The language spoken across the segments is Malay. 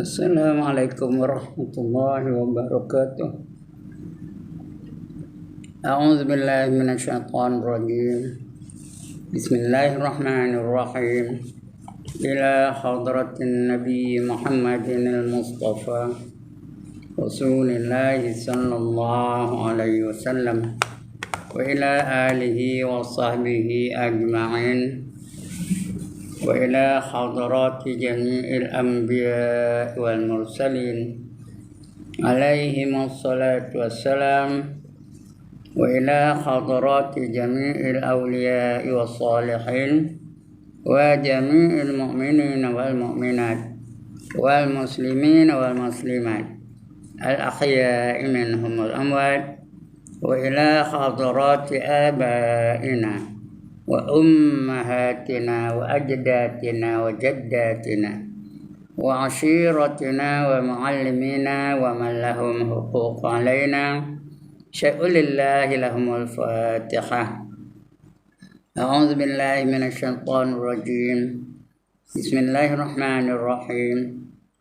Assalamualaikum warahmatullahi wabarakatuh. A'udzu billahi minasyaitonir rajim. Bismillahirrahmanirrahim. Ila hadratin Nabi Muhammadin al-Mustafa Rasulillahi sallallahu alaihi wasallam wa ila alihi wa sahbihi ajma'in. وإلى حضرات جميع الأنبياء والمرسلين عليهم الصلاة والسلام وإلى حضرات جميع الأولياء والصالحين وجميع المؤمنين والمؤمنات والمسلمين والمسلمات الأحياء منهم والأموات وإلى حضرات آبائنا وأمهاتنا وأجدادنا وجداتنا وعشيرتنا ومعلمينا ومن لهم حقوق علينا شيء لله لهم الفاتحة. أعوذ بالله من الشيطان الرجيم. بسم الله الرحمن الرحيم.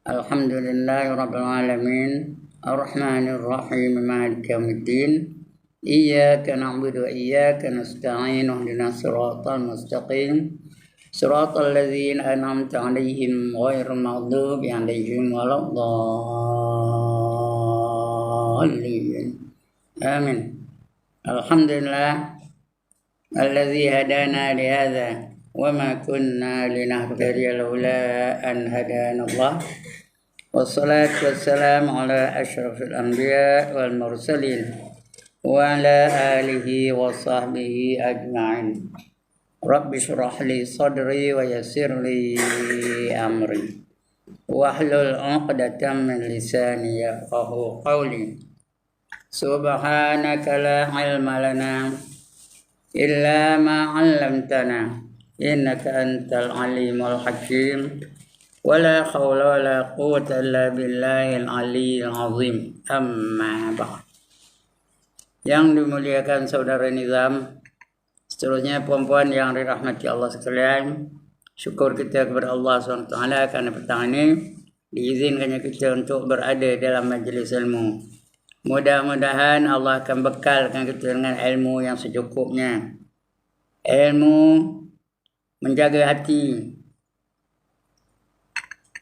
الحمد لله رب العالمين الرحمن الرحيم مالك يوم الدين إياك نعبد وإياك نستعين اهدنا الصراط المستقيم صراط الذين أنعمت عليهم غير المغضوب عليهم ولا الضالين آمين. الحمد لله الذي هدانا لهذا وما كنا لنهتدي لولا أن هدانا الله والصلاة والسلام على أشرف الأنبياء والمرسلين وعلى آله وصحبه أجمعين. رب اشرح لي صدري ويسر لي أمري واحلل عقدة من لساني يفقهوا قولي. سبحانك لا علم لنا إلا ما علمتنا إنك أنت العليم الحكيم ولا حول ولا قوة إلا بالله العلي العظيم. أما بعد. Yang dimuliakan saudara Nizam, seterusnya puan-puan yang dirahmati Allah sekalian, syukur kita kepada Allah SWT karena petang ini diizinkannya kita untuk berada dalam majlis ilmu. Mudah-mudahan Allah akan bekalkan kita dengan ilmu yang secukupnya. Ilmu menjaga hati.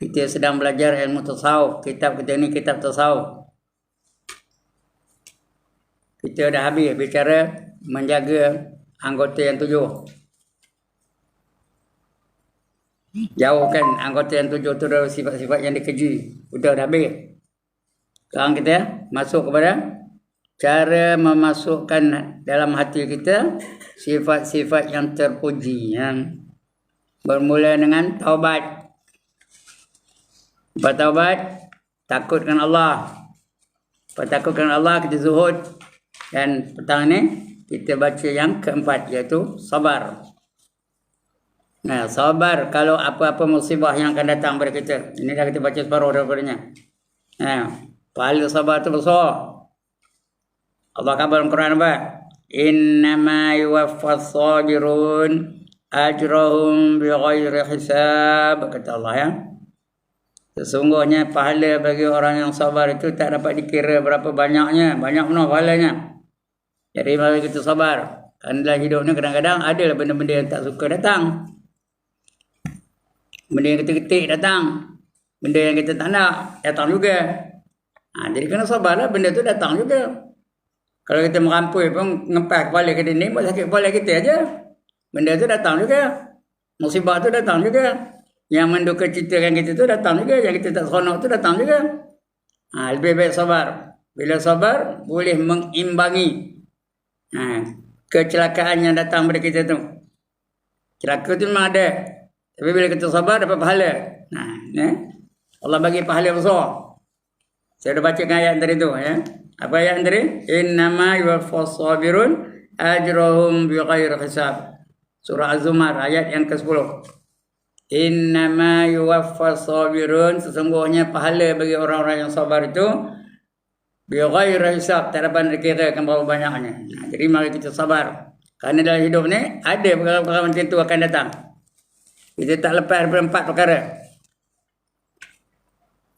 Kita sedang belajar ilmu tasawuf. Kitab kita ini kitab tasawuf. Kita dah habis bicara menjaga anggota yang 7. Jauhkan anggota yang 7 tu dari sifat-sifat yang dikeji. Dah habis. Sekarang kita masuk kepada cara memasukkan dalam hati kita sifat-sifat yang terpuji. Bermula dengan taubat. Bertaubat, takutkan Allah. Bertakutkan Allah, kita zuhud. Dan petang ni kita baca yang keempat, iaitu sabar. Nah, sabar kalau apa-apa musibah yang akan datang pada kita. Ini dah kita baca separuh daripadanya. Nah, pahala sabar tu besar. Allah khabar dalam Quran apa? Innama yuwaffas sabirun ajrahum bighairi hisab. Kata Allah ya. Sesungguhnya pahala bagi orang yang sabar itu tak dapat dikira berapa banyaknya. Banyak benar pahalanya. Jadi mari kita sabar. Kerana dalam hidup ni kadang-kadang ada benda-benda yang tak suka datang. Benda yang ketik-ketik datang. Benda yang kita tak nak datang juga. Jadi kena sabarlah, benda tu datang juga. Kalau kita merampui pun ngepas kepala kita ni, buat sakit kepala kita aja. Benda tu datang juga. Musibah tu datang juga. Yang menduka citakan kita tu datang juga. Yang kita tak seronok tu datang juga. Lebih baik sabar. Bila sabar, boleh mengimbangi kecelakaan yang datang pada kita tu. Celaka tu memang ada. Tapi bila kita sabar, dapat pahala. Allah bagi pahala besar. Saya dah bacakan ayat tadi tu. Apa ayat tadi? Innama yuwaffas sabirun ajrahum bighairi hisab. Surah Az-Zumar ayat yang ke-10. Innama yuwaffas sabirun, sesungguhnya pahala bagi orang-orang yang sabar itu bighairi hisab, tak dapat dikirakan berapa banyaknya. Jadi mari kita sabar. Kerana dalam hidup ni ada perkara-perkara macam tu akan datang. Kita tak lepas daripada 4 perkara.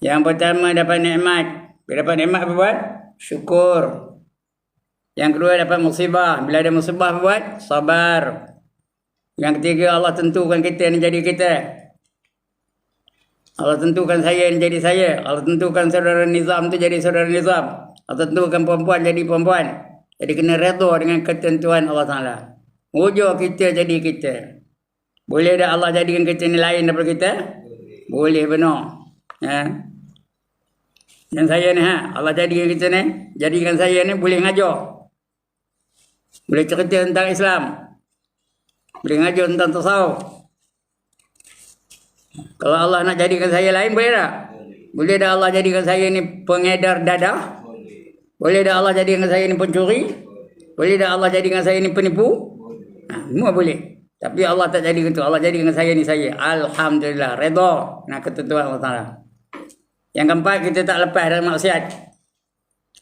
Yang pertama dapat nikmat. Bila dapat nikmat apa buat? Syukur. Yang kedua dapat musibah. Bila ada musibah apa buat? Sabar. Yang ketiga Allah tentukan kita ni jadi kita. Allah tentukan saya ni jadi saya. Allah tentukan saudara Nizam tu jadi saudara Nizam. Allah tentukan perempuan jadi perempuan. Jadi kena redha dengan ketentuan Allah Ta'ala. Wujud kita jadi kita. Boleh tak Allah jadikan kita ni lain daripada kita? Boleh benar. Dan saya ni Allah jadikan kita ni, jadikan saya ni boleh ngajar. Boleh cerita tentang Islam. Boleh ngajar tentang tasawuf. Kalau Allah nak jadikan saya lain, boleh tak? Boleh tak Allah jadikan saya ni pengedar dadah? Boleh tak Allah jadikan saya ni pencuri? Boleh tak Allah jadikan saya ni penipu? Semua boleh. Tapi Allah tak jadikan tu. Allah jadikan saya ni saya. Alhamdulillah. Redha dengan ketentuan Allah Ta'ala. Yang keempat, kita tak lepas dari maksiat.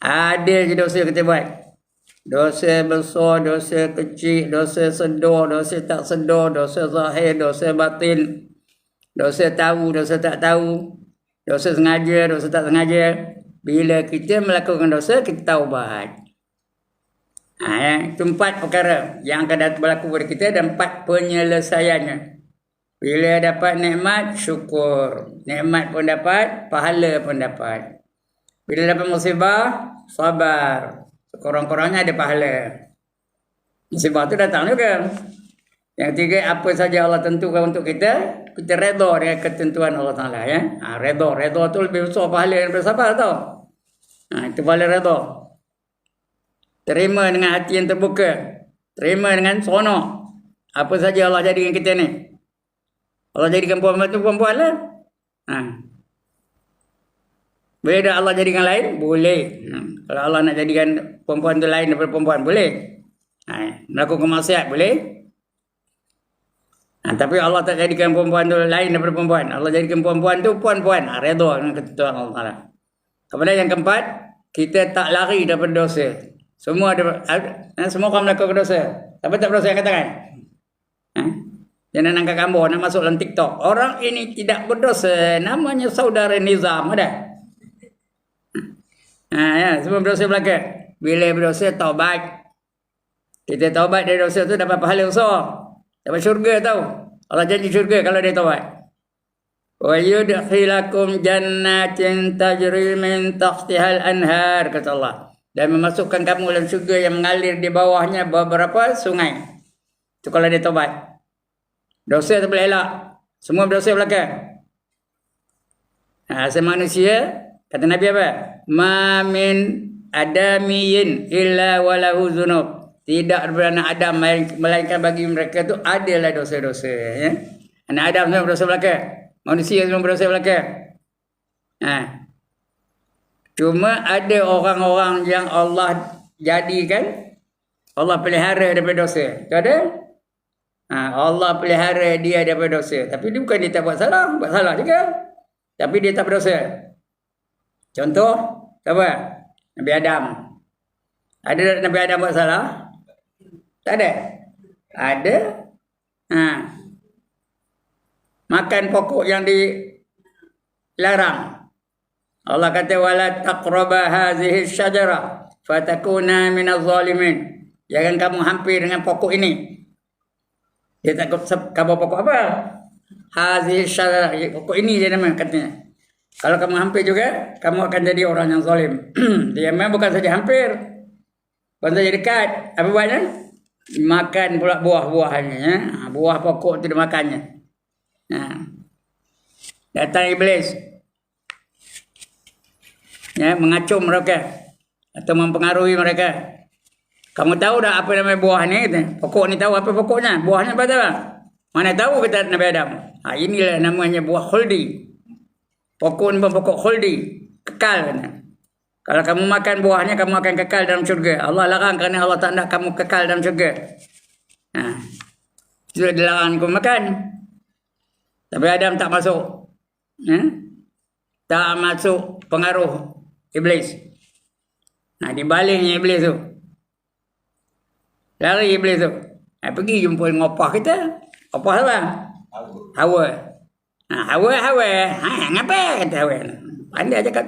Ada je dosa kita buat. Dosa besar, dosa kecil, dosa sedar, dosa tak sedar, dosa zahir, dosa batin, dosa tahu, dosa tak tahu, dosa sengaja, dosa tak sengaja. Bila kita melakukan dosa, kita taubat. Itu 4 perkara yang akan berlaku pada kita dan 4 penyelesaiannya. Bila dapat nikmat, syukur. Nikmat pun dapat, pahala pun dapat. Bila dapat musibah, sabar. Sekurang-kurangnya ada pahala. Musibah tu datang juga. Yang ketiga, apa saja Allah tentukan untuk kita, kita redha dengan ketentuan Allah Ta'ala. Redha tu lebih besar pahala daripada sabar tau. Itu pahala redha. Terima dengan hati yang terbuka. Terima dengan seronok. Apa saja Allah jadikan kita ni. Allah jadikan perempuan tu perempuan lah. Boleh tak Allah jadikan lain? Boleh. Kalau Allah nak jadikan perempuan tu lain daripada perempuan, boleh. Melakukan maksiat, boleh. Tapi Allah tak jadikan perempuan tu lain daripada perempuan. Allah jadikan perempuan tu puan-puan. Redha dengan ketentuan Allah Ta'ala. Kemudian yang keempat, kita tak lari daripada dosa. Semua orang melakukan dosa. Siapa tak berdosa yang katakan? Jangan angkat gambar nak masuk dalam TikTok. Orang ini tidak berdosa. Namanya saudara Nizam. Ada? Semua berdosa belaka. Bila berdosa, taubat. Kita taubat dari dosa tu dapat pahala besar. Dapat syurga tau. Allah janji syurga kalau dia taubat. Wa yudkhilakum jannatin tajri min tahtihal anhar, kata Allah. Dan memasukkan kamu dalam syurga yang mengalir di bawahnya beberapa sungai. Itu kalau dia taubat. Dosa tak boleh elak. Semua berdosa belaka. Asal manusia, kata Nabi apa? Ma min adamiyin illa walahu zunub. Tidak ada anak Adam melainkan bagi mereka tu adalah dosa-dosa. Anak Adam semua berdosa belaka. Manusia semua berdosa belaka. Cuma ada orang-orang yang Allah jadikan, Allah pelihara daripada dosa. Itu ada? Allah pelihara dia daripada dosa. Tapi dia bukan dia tak buat salah juga. Tapi dia tak berdosa. Contoh, apa? Nabi Adam. Ada tak Nabi Adam buat salah? Tak ada. Ada. Makan pokok yang dilarang. Allah kata wala taqraba hadhihi syajara fatakuna minaz zalimin. Jangan kamu hampir dengan pokok ini. Dia takut kabar pokok apa? Hadhihi syajara, pokok ini dia nama katanya. Kalau kamu hampir juga, kamu akan jadi orang yang zalim. Dia memang bukan saja hampir, bukan saja dekat. Apa buatnya? Makan pula buah-buahannya. Buah pokok itu dimakannya. Datang iblis. Mengacung mereka atau mempengaruhi mereka. Kamu tahu dah apa nama buah ni? Pokok ni tahu apa pokoknya? Buahnya apa tahu? Mana tahu kata Nabi Adam. Inilah namanya buah khuldi. Pokok ni pokok khuldi, kekal. Kalau kamu makan buahnya, kamu akan kekal dalam syurga. Allah larang kerana Allah tak nak kamu kekal dalam syurga. Sudah dilarang kamu makan. Tapi Adam tak masuk. Tak masuk pengaruh iblis. Dibalingnya iblis tu. Lari iblis tu. Pergi jumpa dengan opah kita. Opah apa? Hawa. Hawa. Ngapa kata Hawa? Pandai cakap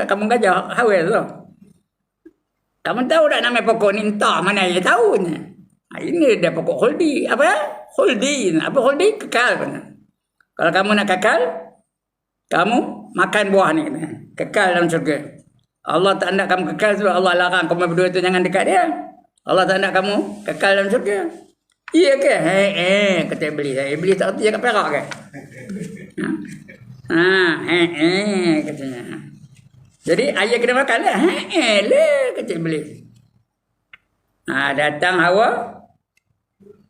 kamu gajah Hawil tu. Kamu tahu tak nama pokok ni? Entah mana dia tahu ni. Ini dia pokok khuldi. Apa? Khuldi. Apa khuldi? Kekal. Kalau kamu nak kekal, kamu makan buah ni. Kekal dalam syurga. Allah tak nak kamu kekal sebab Allah larang kamu berdua tu jangan dekat dia. Allah tak nak kamu kekal dalam syurga. Iya ke? Kata Iblis. Iblis tak kerti cakap perak ke? Katanya. Jadi ayah kena makan lah. Kata Iblis. Datang Hawa,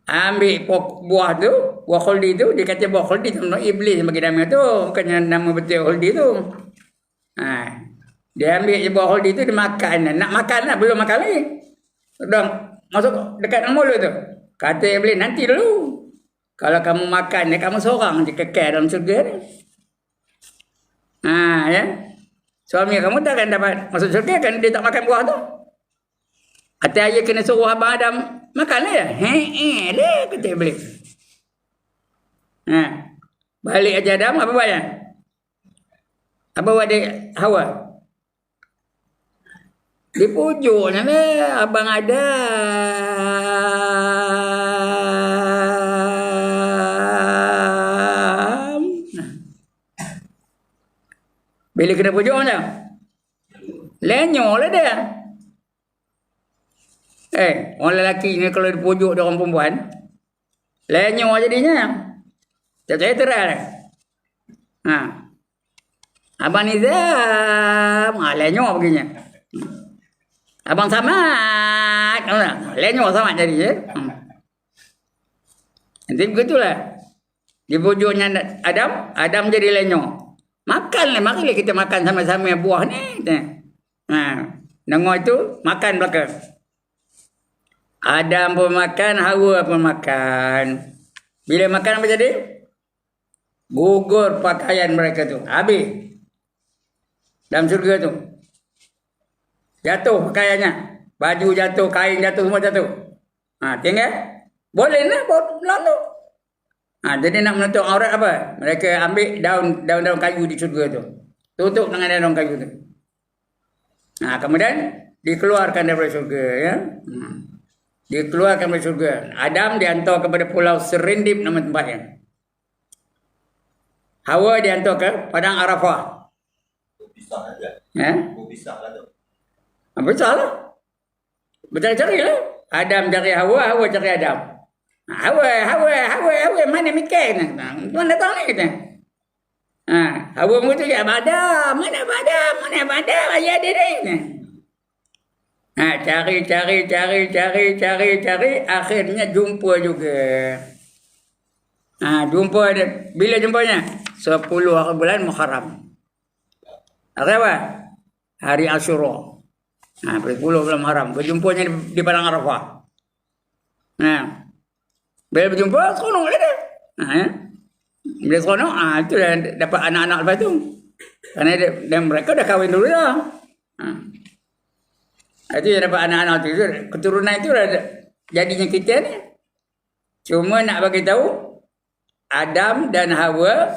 ambil buah tu, buah khuldi tu. Dia kata buah khuldi tu, Iblis bagi nama tu. Bukannya nama betul khuldi tu. Dia ambil je buah khuldi tu, dia makan. Nak makan lah, belum makan lagi. Dah masuk dekat mulut tu. Kata Iblis, nanti dulu. Kalau kamu makan, kamu seorang je kekal dalam syurga ni. Ya. Suami kamu takkan dapat masuk syurga kan dia tak makan buah tu. Atau ayah kena suruh abang Adam makan lah ya. Kata Iblis. Balik aja Adam, apa buat ya? Apa buat dia Hawa? Dipujuknya lah abang Adam. Bila kena pujuk macam? Lenyor lah dia. Orang lelaki ni kalau dipujuk dia orang perempuan, lenyor jadinya. Tak saya teral. Abang Nizam, lenyor begini. Abang Samad, lenyor Samad jadi je. Nanti begitulah. Dipujuknya Adam jadi lenyor. Makanlah, marilah kita makan sama-sama buah ni. Dengar itu, makan belakang. Adam pun makan, Hawa pun makan. Bila makan apa jadi? Gugur pakaian mereka tu. Habis. Dalam surga tu. Jatuh pakaiannya. Baju jatuh, kain jatuh, semua jatuh. Tinggal. Boleh lah, lalu. Jadi nak menutup aurat apa? Mereka ambil daun-daun kayu di surga tu. Tutup dengan daun kayu tu. Kemudian dikeluarkan daripada surga. Ya? Dikeluarkan dari surga. Adam dihantar kepada Pulau Serendip nama tempatnya. Hawa dihantar ke Padang Arafah. Pisah aja. Pisah lah tu. Pisah lah. Bercari-cari lah. Adam cari Hawa, Hawa cari Adam. Hawa, mana mikir? Tuan datang ni kita. Hawa mutu ya, Badam, mana Badam, ayah dia ni. Cari, akhirnya jumpa juga. Jumpa dia. Bila jumpanya? 10 hari bulan Muharram. Hari apa? Hari Asyura. 10 bulan Muharram. Berjumpanya di Padang Arafah. Bila berjumpa, seronok lah dia. Bila seronok, itu dah dapat anak-anak lepas tu. Kerana mereka dah kahwin dulu dah. Itu yang dapat anak-anak tu. Keturunan itu dah jadinya kita ni. Cuma nak bagi tahu, Adam dan Hawa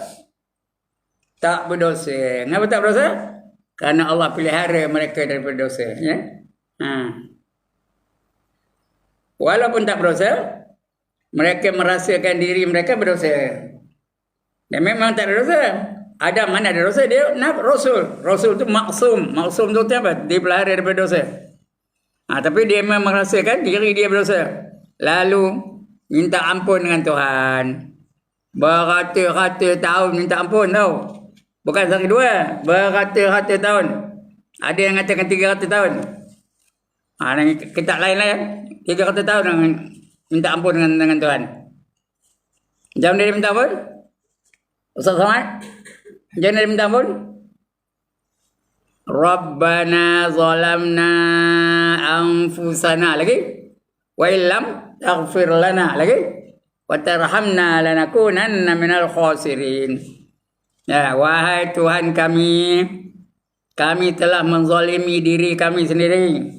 tak berdosa. Kenapa tak berdosa? Kerana Allah pelihara mereka daripada dosa. Ya? Walaupun tak berdosa, mereka merasakan diri mereka berdosa. Dan memang tak ada dosa. Adam mana ada dosa? Dia nak Rasul. Rasul tu maksum. Maksum tu apa? Dia pelihara daripada dosa. Tapi dia memang merasakan diri dia berdosa. Lalu minta ampun dengan Tuhan. Beratus-ratus tahun minta ampun tau. Bukan sehari dua. Beratus-ratus tahun. Ada yang katakan 300 tahun. Kitab lain lah ya. 300 tahun minta ampun dengan Tuhan. Jam dia minta ampun? Ustaz Samad? Jam dia minta ampun? Rabbana zalamna anfusana lagi. Wa illam taghfir lana lagi. Wa tarhamna lanakunanna minal khasirin. Ya, wahai Tuhan kami telah menzalimi diri kami sendiri.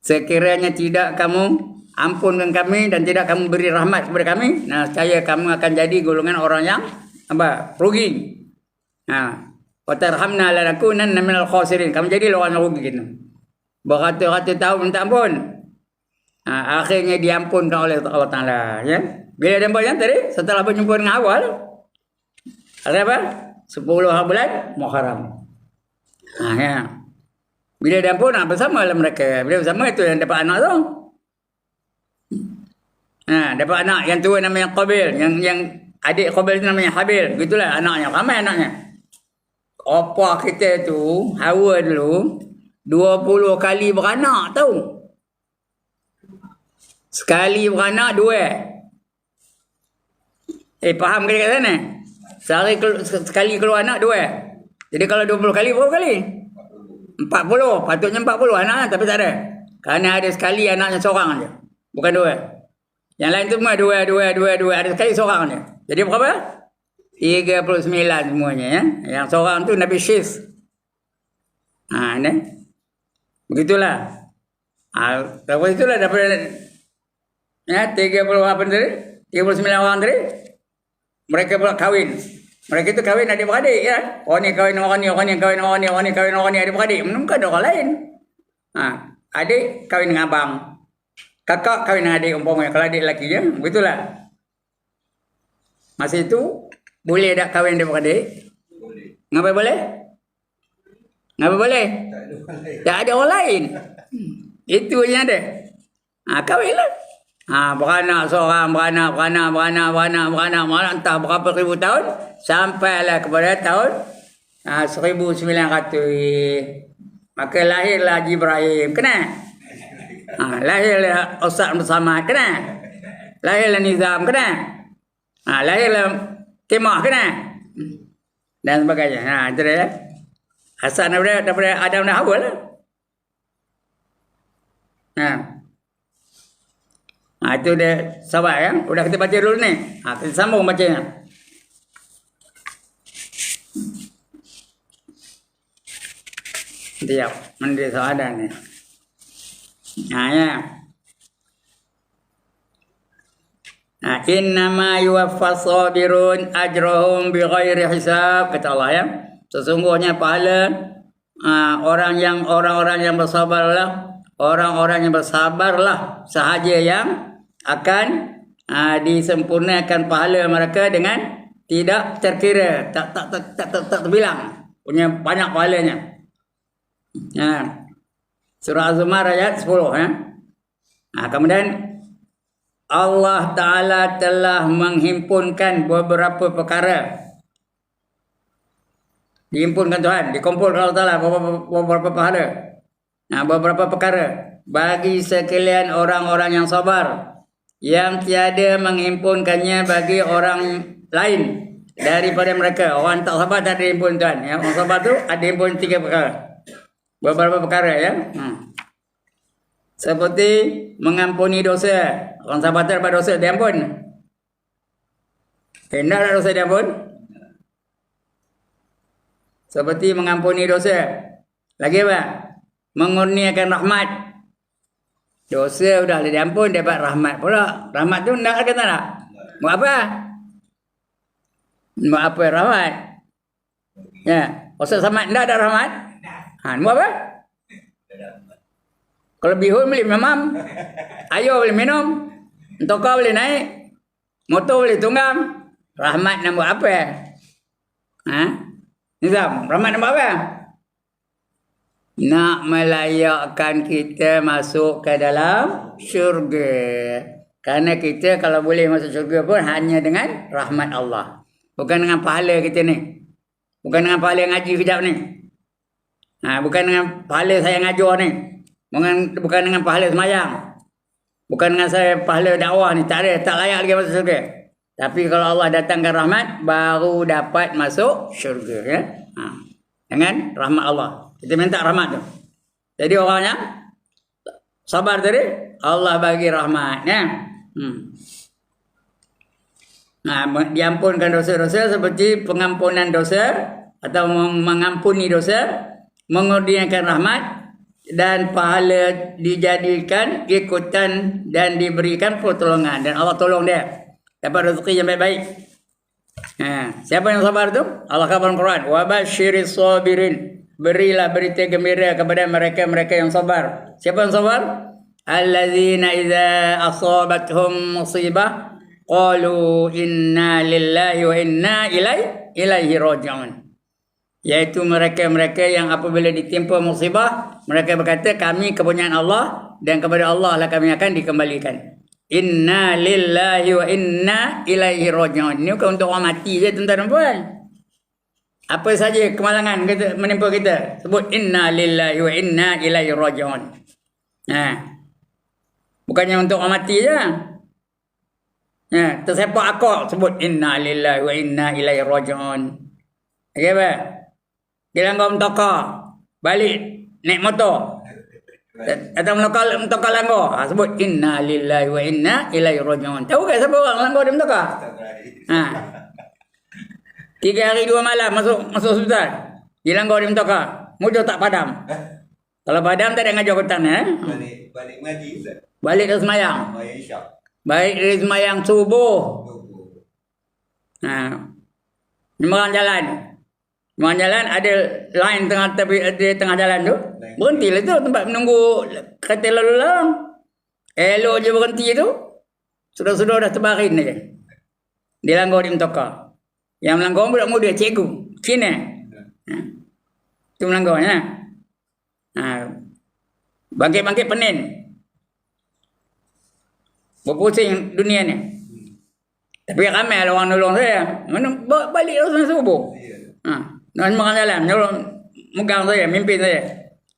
Sekiranya tidak kamu ampunkan kami dan tidak kamu beri rahmat kepada kami, saya kamu akan jadi golongan orang yang rugi. wa tarhamna lanakunanna minal khasirin. Kamu jadi orang yang rugi gitu. Beratus-ratus tahun minta ampun. Akhirnya diampunkan oleh Allah Ta'ala. Ya? Bila diampun yang tadi, setelah berjumpa dengan awal, ada apa? 10 bulan Muharram. Ya. Bila diampun, bersama lah mereka. Bila bersama itu yang dapat anak tu. Dapat anak yang tua namanya Qabil. Yang adik Qabil itu namanya Habil. Begitulah anaknya. Ramai anaknya. Opa kita tu, Hawa dulu, 20 kali beranak tahu. Sekali beranak 2. Faham ke kat sana? Sekali keluar anak 2. Jadi kalau 20 kali berapa kali? 40. Patutnya 40 anak tapi tak ada. Kerana ada sekali anaknya seorang aja. Bukan 2. Yang lain tu semua 2. Ada sekali seorang aja. Jadi berapa? 39 semuanya ya. Yang seorang tu Nabi Syis. Ni. Begitulah. Lepas itulah daripada 30 apa tadi? 39 orang tadi. Mereka pula kahwin. Mereka itu kahwin adik-beradik ya. Orang ni kahwin orang ni, orang ni kahwin orang ni, orang ni kahwin orang ni, adik-beradik. Bukan orang lain. Adik kahwin dengan abang. Kakak kahwin dengan adik umpamanya. Kalau adik lelaki ya. Begitulah. Masa itu boleh tak kahwin adik-beradik? Boleh. Ngapa boleh? Ngapa boleh? Tak ada orang lain. Itu yang ada. Kahwinlah. Beranak seorang, beranak, entah berapa ribu tahun, sampailah kepada tahun 1900. Maka lahirlah Jibril, kena? Lahirlah Ustaz Muhammad, kena? Lahirlah Nizam, kena? Lahirlah Timah, kena? Dan sebagainya. Itu dia. Asal daripada Adam dan Hawa lah. Itu dia sahabat ya. Udah kita baca dulu ni. Kita sambung bacanya. Diam. Mandi sahabat ni. Ya. Innama yuwaffas sabirun ajrahum bighairi hisab. Kata Allah ya. Sesungguhnya pahala orang-orang yang bersabarlah. Orang-orang yang bersabarlah sahaja yang akan disempurnakan pahala mereka dengan tidak terkira, tak terbilang, punya banyak pahalanya. Surah Az-Zumar ayat 10 ya. Kemudian Allah Ta'ala telah menghimpunkan beberapa perkara. Dihimpunkan Tuhan, dikumpulkan Allah Ta'ala beberapa pahala. Beberapa perkara bagi sekalian orang-orang yang sabar, yang tiada menghimpunkannya bagi orang lain daripada mereka. Orang tak sabar tak ada himpun Tuhan. Orang sabar tu ada himpun 3 perkara. Beberapa perkara ya. Seperti mengampuni dosa. Orang sabar tak dapat dosa diampun. Hendak tak dosa diampun? Seperti mengampuni dosa. Lagi apa? Mengurniakan rahmat. Dosa sudah diampun, dapat rahmat pula. Rahmat tu nak kata tak? Buat apa? Buat apa rahmat? Ya, Ustaz Samad tak ada rahmat? Buat apa? Kalau bihun boleh minum, ayo boleh minum, tokau boleh naik, motor boleh tunggang. Rahmat nak buat apa? Nizam, rahmat nak buat apa? Nak melayakkan kita masuk ke dalam syurga. Kerana kita kalau boleh masuk syurga pun hanya dengan rahmat Allah. Bukan dengan pahala kita ni. Bukan dengan pahala ngaji kejap ni. Bukan dengan pahala saya ngajar ni. Bukan dengan pahala semayang. Bukan dengan saya pahala dakwah ni. Tak ada, tak layak lagi masuk syurga. Tapi kalau Allah datangkan rahmat, baru dapat masuk syurga ya. Dengan rahmat Allah. Kita minta rahmat tu. Jadi orangnya sabar tadi, Allah bagi rahmat ya. Diampunkan dosa-dosa seperti pengampunan dosa atau mengampuni dosa, mengurniakan rahmat dan pahala dijadikan ikutan dan diberikan pertolongan dan Allah tolong dia dapat rezeki yang baik-baik. Siapa yang sabar tu? Allah kata dalam Quran, wa basyiris sabirin. Berilah berita gembira kepada mereka-mereka yang sabar. Siapa yang sabar? Alladzina idza asabathum musibah qalu inna lillahi wa inna ilaihi raji'un. Yaitu mereka-mereka yang apabila ditimpa musibah, mereka berkata kami kepunyaan Allah dan kepada Allah lah kami akan dikembalikan. Inna lillahi wa inna ilaihi raji'un. Ini bukan untuk orang mati je tuan-tuan dan puan. Apa saja kemalangan kita menimpa kita, sebut inna lillahi wa inna ilaihi raji'un. Bukannya untuk orang mati je. Tersepak akak sebut inna lillahi wa inna ilaihi raji'un. Okey apa? Dia langgar mentokar, balik naik motor. Atau mentokar langgar, sebut inna lillahi wa inna ilaihi raji'un. Tahu ke siapa orang langgar dia mentokar? 3 hari 2 malam masuk hospital. Dia langgar dia mentokar. Mudah tak padam. Kalau padam tak ada ngajar hutan. Balik ngaji Ustaz. Balik dari semayang. Bayar isyak. Baik dari semayang subuh. Memang jalan. Memang jalan ada line tengah jalan tu. Berhentilah tu tempat menunggu kereta lalu lalang. Elok je berhenti tu. Sudah-sudah dah terbaring aja. Dia langgar dia mentokar. Yang melanggar budak muda, cikgu. Cina. Itu melanggarnya. Bangkit-bangkit penin. Berpusing dunia ni. Tapi ramai lah orang nolong saya. Mana balik lah subuh. Dan makan jalan. Megang saya, mimpin saya.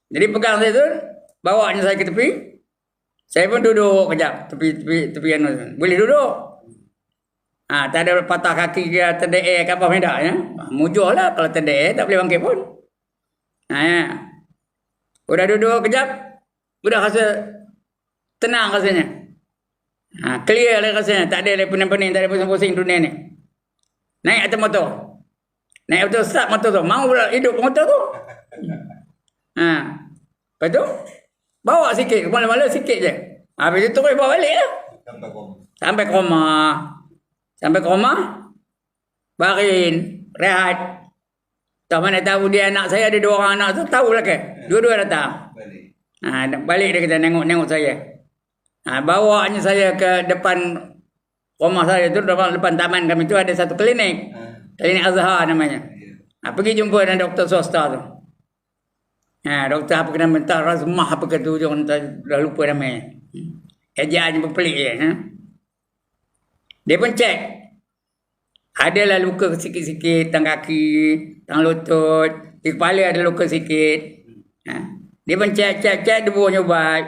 Jadi pegang saya tu, bawanya saya ke tepi. Saya pun duduk kejap. Tepi anu. Boleh duduk. Tak ada patah kaki ke, terdaer ke apa tidak. Ya? Mujur lah. Kalau terdaer, tak boleh bangkit pun. Udah duduk kejap. Udah rasa tenang rasanya. Clear lah rasanya. Tak ada pening-pening, tak ada pusing-pusing dunia ni. Naik atas motor. Naik motor, start motor tu. Mau pula hidup motor tu. Lepas tu, bawa sikit. Kemana-mana sikit je. Habis tu terus bawa balik lah. Sampai ke rumah. Sampai ke rumah, barin, rehat. Tak mana tahu dia anak saya ada 2 orang anak tu, tahulah ke? Dua-dua datang. Balik dia kata nengok saya. Bawanya saya ke depan rumah saya tu, depan taman kami tu ada satu klinik. Klinik Azhar namanya. Pergi jumpa dengan doktor swasta tu. Doktor apa kena mental Razmah apa ke tu, dah lupa namanya. Ejaannya berpelik je. Dia pun cek. Adalah luka sikit-sikit tang kaki, tang lutut, di kepala ada luka sikit. Dia pun cek, dia buat ubat.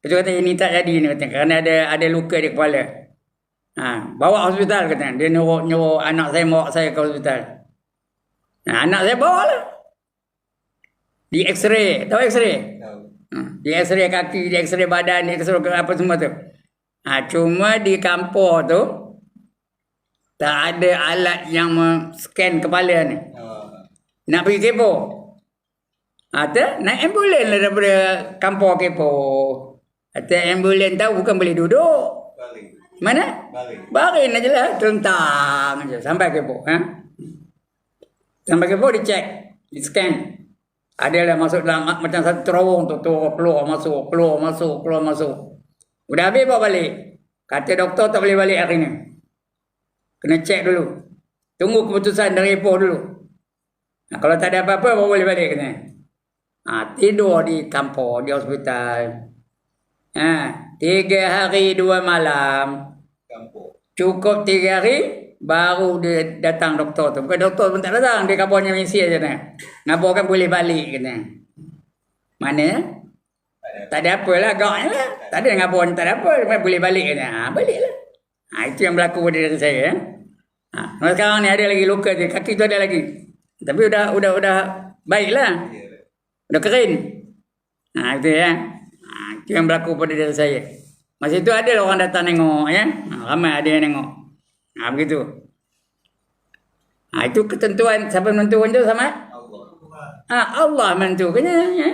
Dia kata ini tak jadi ni kata, kerana ada luka di kepala. Bawa hospital kata. Dia nyuruh anak saya bawa saya ke hospital. Anak saya bawa lah. Di X-ray, tahu X-ray? Di X-ray kaki, di X-ray badan, di X-ray apa semua tu. Cuma di kampung tu tak ada alat yang scan kepala ni. Nak pergi kepo. Naik ambulan lah daripada kampung kepo. Ambulan tahu bukan boleh duduk. Mana? Baring aja lah. Tentang aja. Sampai kepo. Sampai kepo dicek. Di scan. Adalah masuk dalam macam satu terowong tu. Keluar masuk. Udah habis bawa balik. Kata doktor tak boleh balik hari ni. Kena cek dulu. Tunggu keputusan dari Ipoh dulu. Kalau tak ada apa-apa, baru boleh balik. Tidur di kampung, di hospital. 3 hari 2 malam. Cukup 3 hari, baru dia datang doktor tu. Bukan doktor pun tak datang. Dia kabarnya misi aja. Ngabur kan boleh balik. Mana? Tak ada apa lah. Gaknya lah. Tak ada ngabur, tak ada apa. Boleh balik. Balik lah. Itu yang berlaku pada diri saya. Sekarang ni ada lagi luka je. Kaki tu ada lagi. Tapi udah baik lah. Udah kering. Itu ya. Itu yang berlaku pada diri saya. Masa itu ada orang datang tengok. Ya? Ramai ada yang tengok. Begitu. Itu ketentuan. Siapa menentukan tu sama? Allah menentukannya. Ya?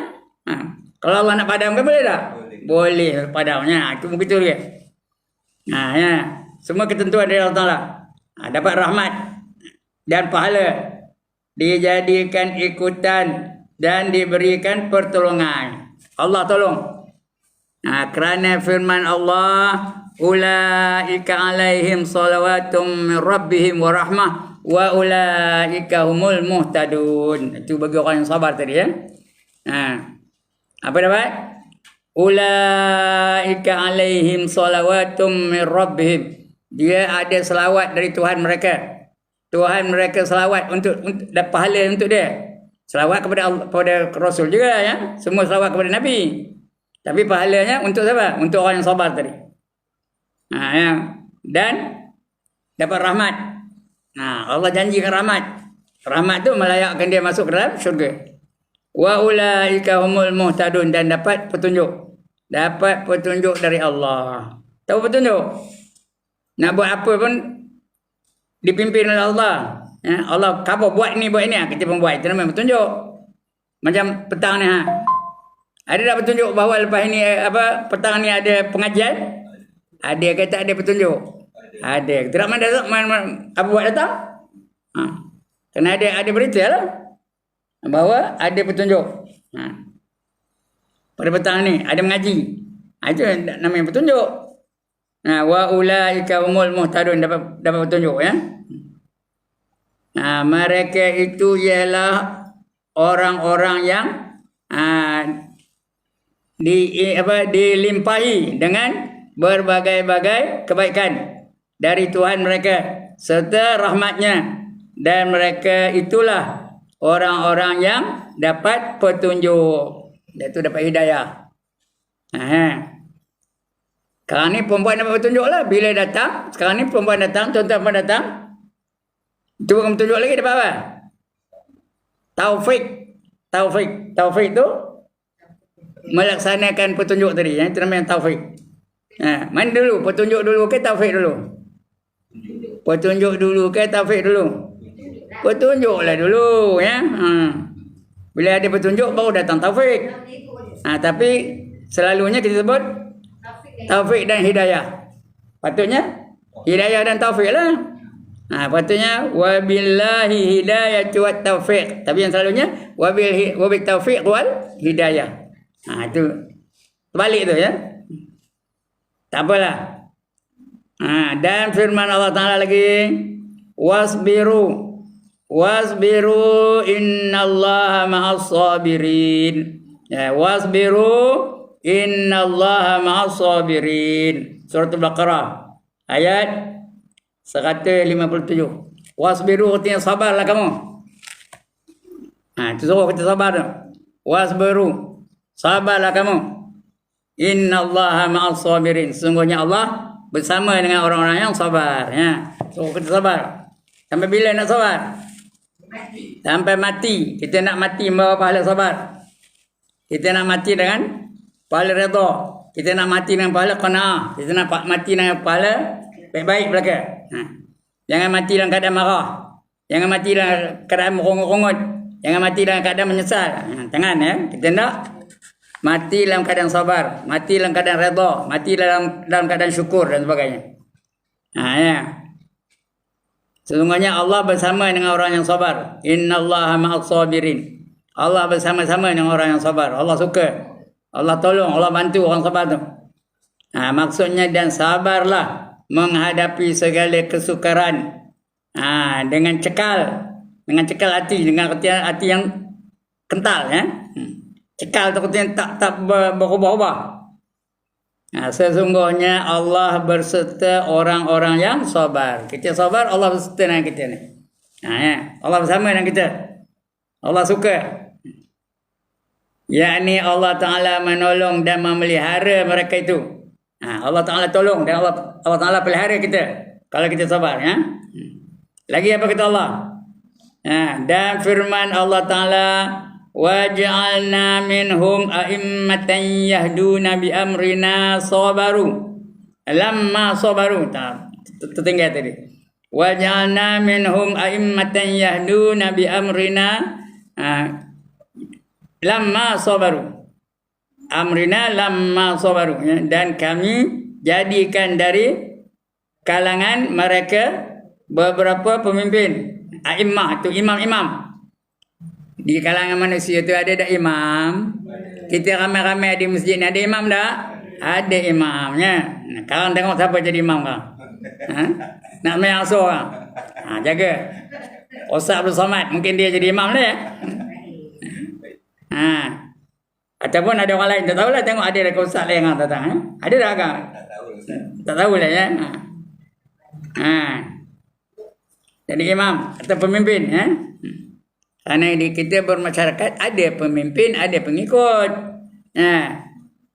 Kalau Allah nak padamkan boleh tak? Boleh padamnya. Itu begitu dia. Ya. Semua ketentuan dari Allah Ta'ala. Dapat rahmat. dan pahala, dijadikan ikutan dan diberikan pertolongan. Allah tolong. Kerana firman Allah, ulaika alaihim salawatum min rabbihim wa rahmah wa ulaika humul muhtadun. Itu bagi orang yang sabar tadi ya. Apa dapat? Ulaika alaihim salawatum min rabbihim. Dia ada selawat dari Tuhan mereka. Tuhan mereka selawat untuk pahala untuk dia. Selawat kepada Allah, kepada Rasul juga ya. Semua selawat kepada Nabi. Tapi pahalanya untuk siapa? Untuk orang yang sabar tadi. Ya. Dan dapat rahmat. Allah janjikan rahmat. Rahmat tu melayakkan dia masuk ke dalam syurga. Wa ulaika humul muhtadun, dan dapat petunjuk. Dapat petunjuk dari Allah. Tahu petunjuk? Nak buat apa pun dipimpin oleh Allah. Allah khabar buat ni buat ini, kita pun buat. Itu namanya petunjuk. Macam petang ni ada tak petunjuk bahawa lepas ini petang ni ada pengajian? Ada ke tak ada petunjuk? Ada. Tidak mana apa buat datang? Kena ada berita lah bahawa ada petunjuk. Pada petang ni ada mengaji. Itu namanya petunjuk. Wa ulaika humul muhtadun, dapat petunjuk ya. Mereka itu ialah orang-orang yang dilimpahi dengan berbagai-bagai kebaikan dari Tuhan mereka serta rahmatnya, dan mereka itulah orang-orang yang dapat petunjuk, iaitu dapat hidayah. Sekarang ni perempuan dapat petunjuk lah bila datang. Sekarang ni perempuan datang, tuan-tuan pun datang, itu bukan petunjuk lagi, dapat apa? Taufik tu melaksanakan petunjuk tadi, itu namanya taufik. Mana dulu? Petunjuk dulu ke taufik dulu? Petunjuk dulu ke taufik dulu? Petunjuklah dulu ya. Bila ada petunjuk baru datang taufik. Tapi selalunya kita sebut taufik dan hidayah. Patutnya hidayah dan taufik lah. Patutnya wabillahi hidayatu wat taufiq. Tapi yang selalunya wabil taufiq wal hidayah. Itu terbalik tu ya. Tak apalah. Dan firman Allah Ta'ala lagi, wasbiru innallaha ma'as sabirin. Wasbiru innallaha ma'as sabirin. Surah Al-Baqarah ayat 157. Wasbiru, artinya sabarlah kamu. Itu suruh kita sabar tu. Wasbiru, sabarlah kamu. Innallaha ma'as sabirin. Sesungguhnya Allah bersama dengan orang-orang yang sabar ya. Suruh kita sabar. Sampai bila nak sabar? Sampai mati. Kita nak mati membawa pahala sabar. Kita nak mati dengan pahala redha. Kita nak mati dengan pahala qanaah. Kita nak mati dengan pahala baik-baik belaka. Jangan mati dalam keadaan marah. Jangan mati dalam keadaan merongut-rongut. Jangan mati dalam keadaan menyesal. Jangan ya. Kita nak mati dalam keadaan sabar. Mati dalam keadaan redha. Mati dalam keadaan syukur dan sebagainya. Ya. Sesungguhnya Allah bersama dengan orang yang sabar. Innallaha ma'as sabirin. Allah bersama-sama dengan orang yang sabar. Allah suka. Allah tolong. Allah bantu orang sabar tu. Maksudnya, dan sabarlah menghadapi segala kesukaran. Dengan cekal hati, dengan hati yang kental ya. Cekal tu artinya tak berubah-ubah. Sesungguhnya Allah berserta orang-orang yang sabar. Kita sabar, Allah berserta dengan kita ni. Ya. Allah bersama dengan kita. Allah suka. Yakni Allah Ta'ala menolong dan memelihara mereka itu. Allah Ta'ala tolong dan Allah Ta'ala pelihara kita kalau kita sabar ya. Lagi apa kata Allah? Dan firman Allah Ta'ala, waj'alna minhum a'immatan yahduna bi amrina sabaru lamma sabaru. Tertinggal tadi. Waj'alna minhum a'immatan yahduna bi amrina lamma sabaru. Amrina lamma sabaru. Dan kami jadikan dari kalangan mereka beberapa pemimpin A'immah tu imam-imam. Di kalangan manusia tu ada tak imam? Kita ramai-ramai di masjid ni ada imam tak? Ada imamnya. Sekarang tengok siapa jadi imam kau. Ha? Nak main asur kau. Jaga. Ustaz Abdul Samad mungkin dia jadi imam dia. Ataupun ada orang lain, tak tahulah, tengok ada dekat ustaz lain yang datang. Ada tak kau? Tak tahu Ustaz. Tak tahulah ya. Jadi imam atau pemimpin ya. Kerana di kita bermasyarakat ada pemimpin, ada pengikut.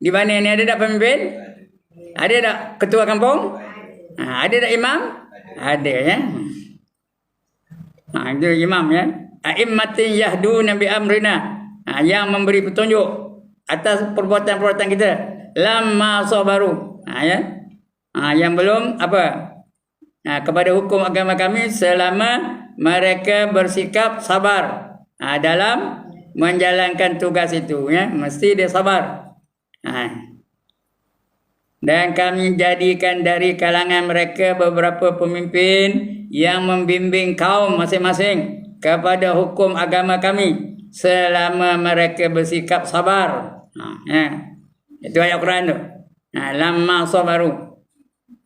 Di mana ni ada tak pemimpin? Ada tak ketua kampung? Ada tak imam? Ada ya. Itu imam ya. A'immatin yahduna bi amrina. Yang memberi petunjuk atas perbuatan-perbuatan kita. Lamma sabaru. Ya. Yang belum apa? Kepada hukum agama kami selama mereka bersikap sabar dalam menjalankan tugas itu ya, mesti dia sabar. Dan kami jadikan dari kalangan mereka beberapa pemimpin yang membimbing kaum masing-masing kepada hukum agama kami selama mereka bersikap sabar. Itu ayat Quran tu. Lamma sabaru,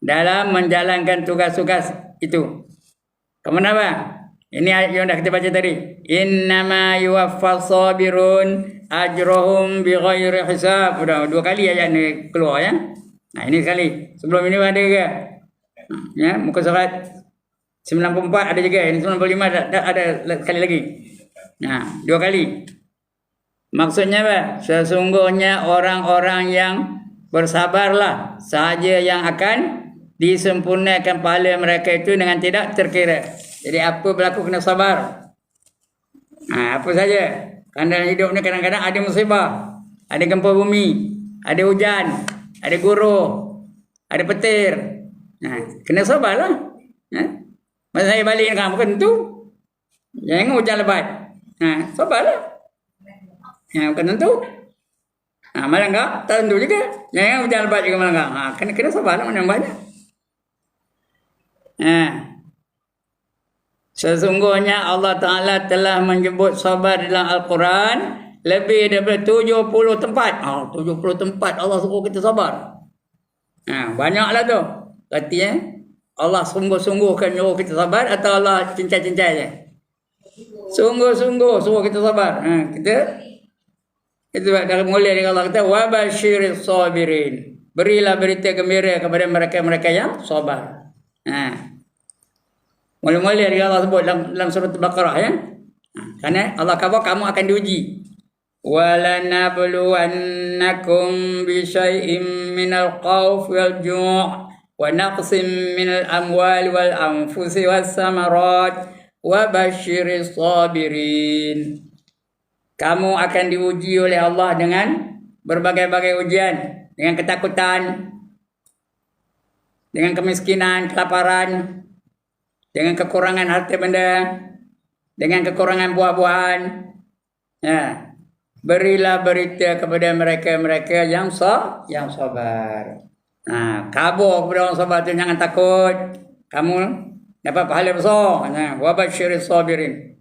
dalam menjalankan tugas-tugas itu. Kemudian apa? Ini ayat yang dah kita baca tadi. Innama yuwaffas sabirun ajrohum bighairi hisab. Sudah 2 kali ayat ni keluar ya. Ini sekali. Sebelum ini ada ke? Ya, muka surat 94 ada juga. Ini 95 ada sekali lagi. 2 kali. Maksudnya apa? Sesungguhnya orang-orang yang bersabarlah sahaja yang akan disempurnakan pahala mereka itu dengan tidak terkira. Jadi apa berlaku kena sabar. Apa saja. Kerana dalam hidup ni kadang-kadang ada musibah, ada gempa bumi, ada hujan, ada guruh, ada petir. Kena sabarlah. Masa saya balik kan bukan tentu. Jangan hujan lebat. Sabarlah. Bukan tentu. Malah enggak, tak tentu juga. Jangan hujan lebat juga malah enggak. Kena sabarlah mana yang banyak. Sesungguhnya Allah Ta'ala telah menyebut sabar dalam Al-Quran lebih daripada 70 tempat. 70 tempat Allah suruh kita sabar. Banyaklah tu. Artinya Allah sungguh-sungguhkan nyuruh kita sabar atau Allah cincai-cincai je? Sungguh-sungguh suruh kita sabar. Itu dari mulia dari Allah kata wabasyiris sabirin. Berilah berita gembira kepada mereka-mereka yang sabar. Mula-mula dari Allah sebut dalam surat Al-Baqarah ya. Kerana Allah kata kamu akan diuji. وَلَنَبْلُوَنَّكُمْ بِشَيْءٍ مِّنَ الْخَوْفِ وَالْجُوعِ وَنَقْصٍ مِّنَ الْأَمْوَالِ وَالْأَنفُسِ وَالثَّمَرَاتِ وَبَشِّرِ الصَّابِرِينَ. Kamu akan diuji oleh Allah dengan berbagai-bagai ujian, dengan ketakutan, dengan kemiskinan, kelaparan, dengan kekurangan harta benda, dengan kekurangan buah-buahan. Berilah berita kepada mereka-mereka yang sabar. Kabur kepada orang sabar tu, jangan takut. Kamu dapat pahala besar. Wa basyiris sabirin.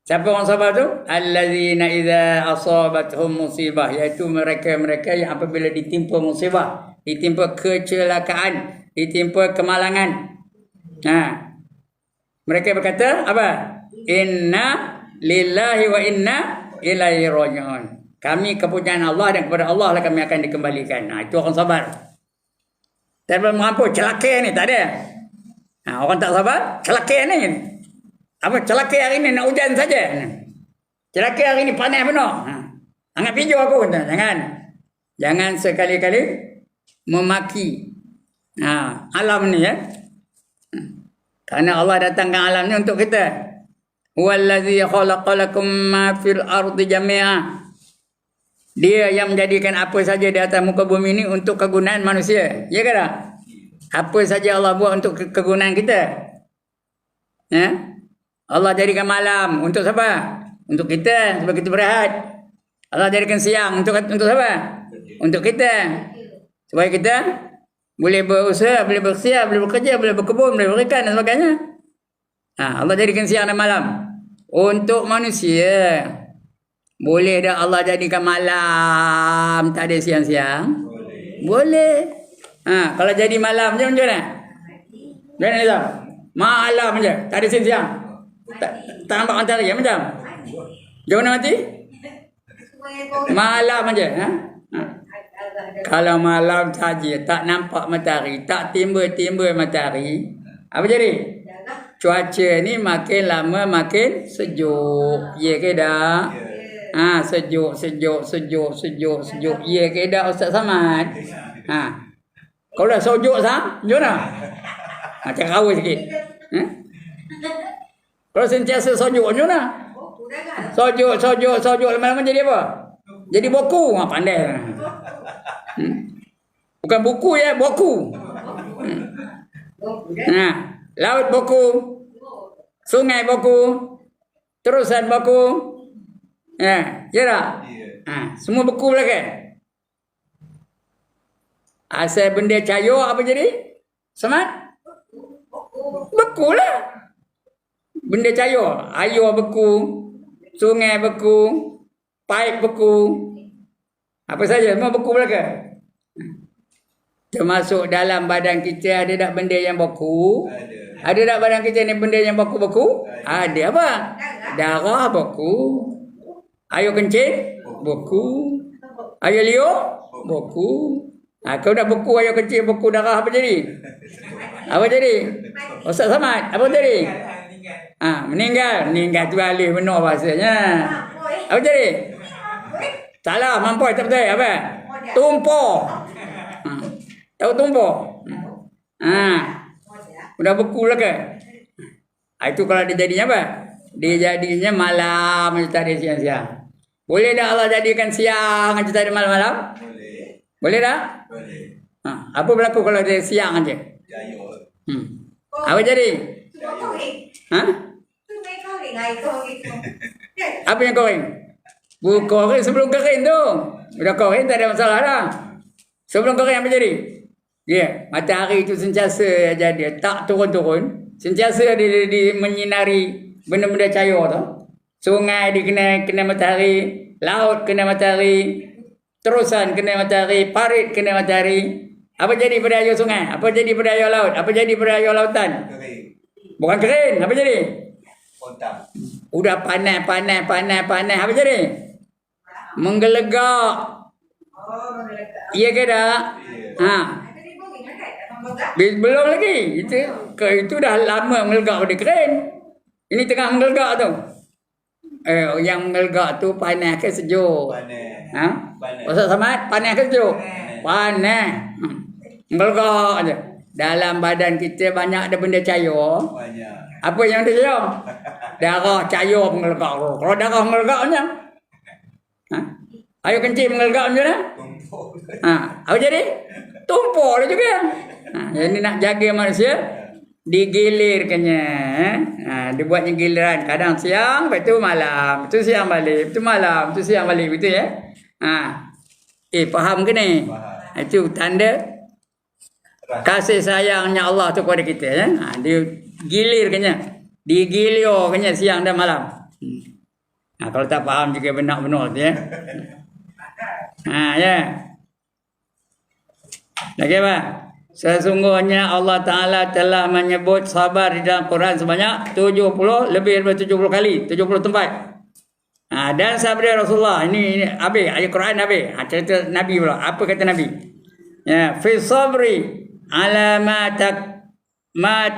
Siapa orang sabar tu? Allazina idza asabatuhum musibah, iaitu mereka-mereka yang apabila ditimpa musibah, ditimpa kecelakaan, ditimpa kemalangan. Mereka berkata apa? Inna lillahi wa inna ilaihi raji'un. Kami kepunyaan Allah dan kepada Allah lah kami akan dikembalikan. Itu orang sabar. Tak boleh mengampun celaka ni, tak ada. Orang tak sabar, celaka ni. Apa celaka hari ni nak hujan saja. Celaka hari ni panas penuh. Anggap hijau aku. Jangan sekali-kali memaki alam ni ya. Kerana Allah datangkan alam ni untuk kita. Huwallazi khalaqalakum ma fil ardi jami'a. Dia yang menjadikan apa saja di atas muka bumi ini untuk kegunaan manusia. Ya ke tak? Apa saja Allah buat untuk kegunaan kita. Allah jadikan malam untuk siapa? Untuk kita, supaya kita berehat. Allah jadikan siang untuk siapa? Untuk kita. Supaya kita boleh berusaha, boleh bersiap, boleh bekerja, boleh berkebun, boleh berikan dan sebagainya. Allah jadikan siang dan malam untuk manusia. Boleh dah Allah jadikan malam, tak ada siang-siang? Boleh. Kalau jadi malam macam mana? Macam mana? Malam je, tak ada siang-siang. Tak nampak matahari macam? Jauh nak mati? Malam aja. Kalau malam saja tak nampak matahari, tak timbul-timbul matahari, apa jadi? Cuaca ni makin lama makin sejuk. Ya ke tak? Sejuk. Ya ke tak Ustaz Samad? Kalau dah sejuk sah, jom dah. Cakap awal sikit. Kalau sentiasa sejuk, jom dah. Sejuk lama-lama jadi apa? Jadi boku. Pandai. Bukan buku ya, boku. Laut boku, sungai boku, terusan boku. Ya tak? Semua beku belakang. Asal benda cair apa jadi? Samad? Beku lah. Benda cair, air beku, sungai beku, paip beku, apa saja semua beku belaka. Termasuk dalam badan kita ada tak benda yang beku? Ada tak badan kita ni benda yang beku-beku? Ada apa? Darah beku, air kencing beku, air liur beku. Kalau dah beku air kencing beku darah apa jadi? Apa jadi? Ustaz Samad, apa jadi? Meninggal tu alih benar bahasanya. Apa jadi? Salah, mampu tak betul apa? Tumpah. Tahu tumpah? Udah beku lah ke? Itu kalau dia jadinya apa? Dia jadinya malam je tak ada siang-siang. Boleh tak Allah jadikan siang je tak ada malam-malam? Boleh tak? Boleh. Apa berlaku kalau dia siang je? Apa jadi? Apa yang kering? Kering sebelum kering tu. Udah kering tak ada masalah dah. Sebelum kering apa jadi? Matahari tu sentiasa jadi, tak turun-turun. Sentiasa dia menyinari benda-benda cair tu. Sungai dia kena matahari, laut kena matahari, terusan kena matahari, parit kena matahari. Apa jadi pada air sungai? Apa jadi pada air laut? Apa jadi pada air lautan? Kering. Bukan kering, apa jadi? Kontam. Udah panas. Apa jadi? Menggelegak. Iya ke tak? Belum lagi. Itu dah lama menggelegak pada kering. Ini tengah menggelegak tu. Yang menggelegak tu panas ke sejuk? Panas. Ustaz Samad, panas ke sejuk? Panas. Menggelegak aja. Dalam badan kita banyak ada benda cair. Banyak. Apa yang ada cair? Darah cair menggelegak. Kalau darah menggelegak macam? Air kencing menggelegak macam mana? Tumpuk. Apa jadi? Tumpuk lah juga. Jadi nak jaga manusia, digilirkannya. Dibuatnya giliran. Kadang siang, lepas tu malam. Lepas tu siang balik. Lepas tu malam. Lepas tu siang balik. Betul ya? Faham ke ni? Faham. Itu tanda kasih sayangnya Allah tu kepada kita. Ya? Dia gilirkannya. Digilirkannya siang dan malam. Kalau tak faham juga benar-benar tu ya. Ya. Lagi apa? Sesungguhnya Allah Ta'ala telah menyebut sabar di dalam Quran sebanyak 70, lebih daripada 70 kali, 70 tempat. Dan sabda Rasulullah, ini habis, ayat Quran habis. Cerita Nabi pula. Apa kata Nabi? Ya, fi sabri ala ma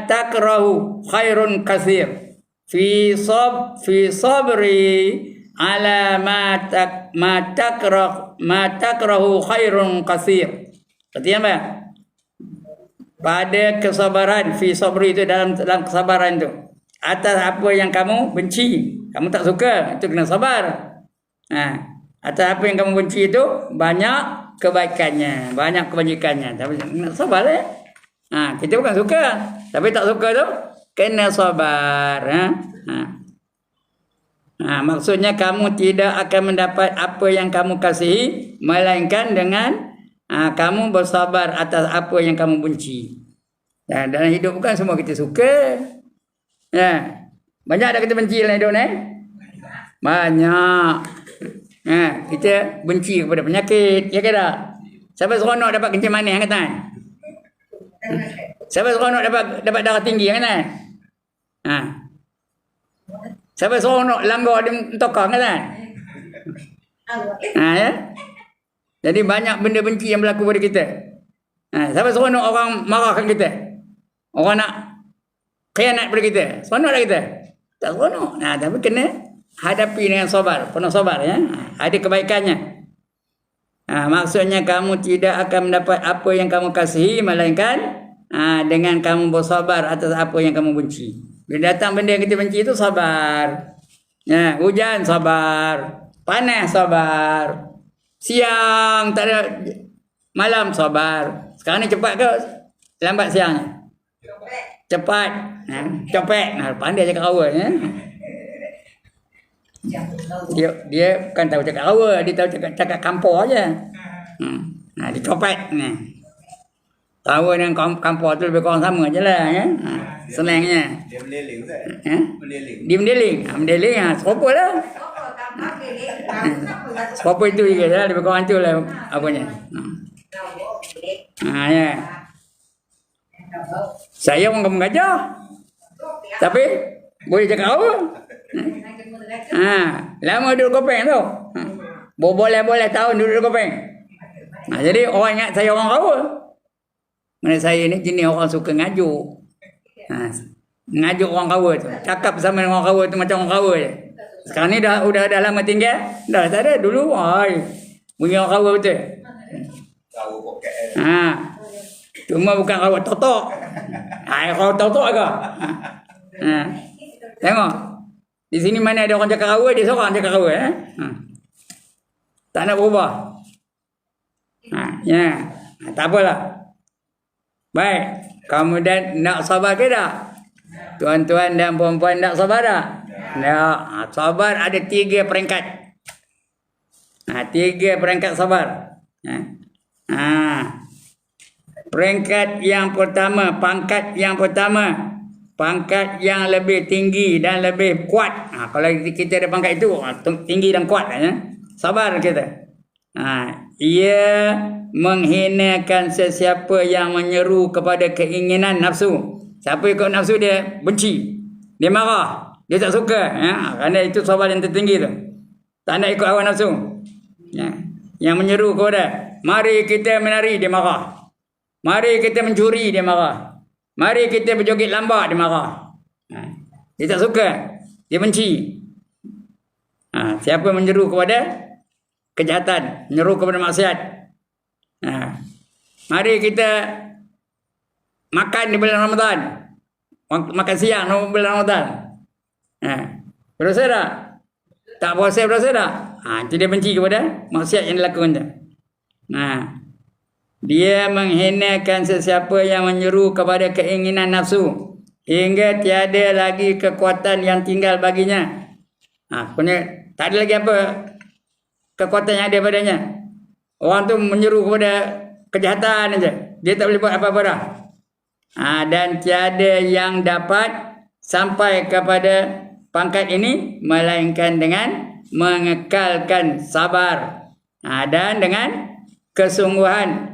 takrahu khairun katsir. Fi sabri ala ma takrahu khairun katsir. Artinya apa? Pada kesabaran, fi sabri itu dalam kesabaran itu. Atas apa yang kamu benci, kamu tak suka, itu kena sabar. Atas apa yang kamu benci itu banyak kebaikannya, banyak kebajikannya. Tapi kena sabar ya. Kita bukan suka, tapi tak suka tu kena sabar. Maksudnya kamu tidak akan mendapat apa yang kamu kasihi, melainkan dengan kamu bersabar atas apa yang kamu benci. Dalam hidup bukan semua kita suka. Ya. Banyak ada kita benci dalam hidup ni? Banyak. Kita benci kepada penyakit, ya ke tak? Siapa seronok dapat kencing manis angkat tangan? Siapa seronok dapat darah tinggi angkat tangan? Ha. Siapa seronok langgar dia mentokar angkat tangan? Ya. Jadi banyak benda benci yang berlaku pada kita. Siapa seronok orang marahkan kita? Orang nak khianat pada kita. Seronok tak kita? Tak seronok. Tapi kena hadapi dengan sabar. Penuh sabar, ya. Ada kebaikannya. Maksudnya kamu tidak akan mendapat apa yang kamu kasihi, melainkan dengan kamu bersabar atas apa yang kamu benci. Bila datang benda yang kita benci itu sabar. Ya, hujan sabar, panas sabar, siang tak ada, malam sabar. Sekarang ni cepat ke lambat siangnya? Cepat. Copet. Pandai cakap awal, ya. Dia bukan tahu cakap awal, dia tahu cakap kampur aja. Dia copet ni. Tahu dengan kampur tu lebih kurang sama je lah, ya. Senangnya. Dia meliling tak? Meliling. Dia mendeling. Mendeling, serupa lah. Serupa itu juga lah, lebih kurang tu lah apanya. Ya. Saya orang kampung Gajah. Tapi boleh cakap apa? Lama duduk Kopeng tu. Boleh tahun duduk Kopeng. Jadi orang ingat saya orang Rawa. Mana saya ni jenis orang suka ngajuk. Ngajuk orang Rawa tu. Cakap bersama dengan orang Rawa tu macam orang Rawa je. Sekarang ni dah lama tinggal. Dah tak ada. Dulu bunyi orang Rawa betul. Rawa poket. Cuma bukan Rawa totok. Rawa totok ke? Tengok. Di sini mana ada orang cakap Rawa, dia seorang cakap Rawa. Tak nak berubah. Ya. Tak apalah. Baik. Kemudian nak sabar ke tak? Tuan-tuan dan puan-puan nak sabar tak? Ya. Sabar ada 3 peringkat. 3 peringkat sabar. Peringkat yang pertama, pangkat yang pertama, pangkat yang lebih tinggi dan lebih kuat. Kalau kita ada pangkat itu, tinggi dan kuat, ya. Sabar kita. Ia menghinakan sesiapa yang menyeru kepada keinginan nafsu. Siapa ikut nafsu dia benci, dia marah, dia tak suka, ya. Kerana itu sabar yang tertinggi tu. Tak nak ikut hawa nafsu, ya. Yang menyeru kepada mari kita menari, dia marah. Mari kita mencuri, dia marah. Mari kita berjoget lambat, dia marah. Dia tak suka, dia benci. Siapa menyeru kepada kejahatan, menyeru kepada maksiat. Mari kita makan di bulan Ramadan, makan siang di bulan Ramadan. Berdosa tak? Tak puasa berdosa tak? Itu dia benci kepada maksiat yang dilakukan tu. Dia menghinakan sesiapa yang menyeru kepada keinginan nafsu hingga tiada lagi kekuatan yang tinggal baginya. Punya tak ada lagi apa kekuatan yang ada padanya. Orang tu menyeru kepada kejahatan aja. Dia tak boleh buat apa-apa dah. Dan tiada yang dapat sampai kepada pangkat ini melainkan dengan mengekalkan sabar. Dan dengan kesungguhan.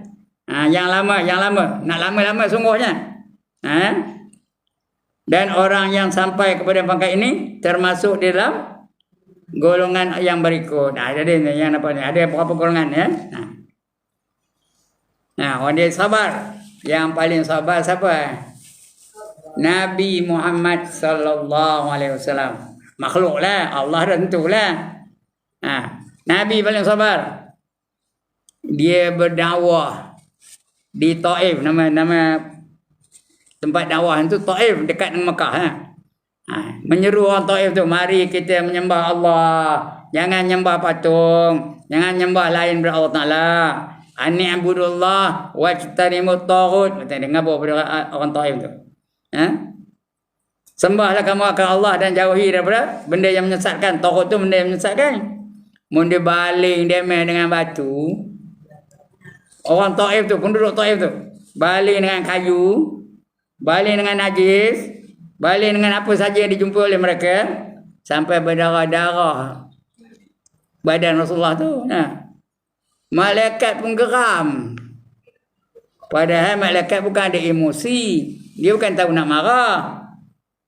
Yang lama, nak lama-lama sungguhnya. Dan orang yang sampai kepada pangkat ini termasuk di dalam golongan yang berikut. Jadi yang apa ni? Ada berapa golongan, ya? Orang dia sabar. Yang paling sabar siapa? Nabi Muhammad sallallahu alaihi wasallam. Makhluklah, Allah dah tentulah. Nabi paling sabar. Dia berdakwah di Taif, nama tempat dakwah itu Taif, dekat dengan Mekah. Menyeru orang Taif tu, mari kita menyembah Allah, jangan nyembah patung, jangan nyembah lain daripada Allah Taala. Ani abudullah wa tajtanimut taghut. Kita dengar pada orang Taif tu. Sembahlah kamu akan Allah dan jauhi daripada benda yang menyesatkan. Taghut tu benda yang menyesatkan. Mun dia baling dia main dengan batu. Orang Taif tu, penduduk Taif tu, baling dengan kayu, baling dengan najis, Balik dengan apa saja yang dijumpa oleh mereka sampai berdarah-darah badan Rasulullah tu. Nah, malaikat pun geram. Padahal malaikat bukan ada emosi. Dia bukan tahu nak marah.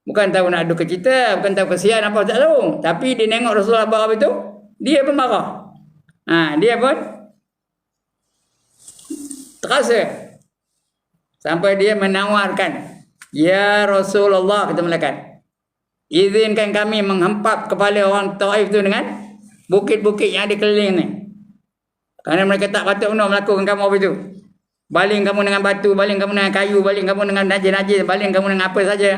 Bukan tahu nak duka cita. Bukan tahu kesian apa tak tahu. Tapi dia tengok Rasulullah buat apa itu, dia pun marah. Dia pun terasa. Sampai dia menawarkan, ya Rasulullah, kata malaikat, izinkan kami menghempap kepala orang Taif itu dengan bukit-bukit yang ada keliling ni. Kerana mereka tak patut melakukan kamu apa itu. Baling kamu dengan batu, baling kamu dengan kayu, baling kamu dengan najis-najis, baling kamu dengan apa saja.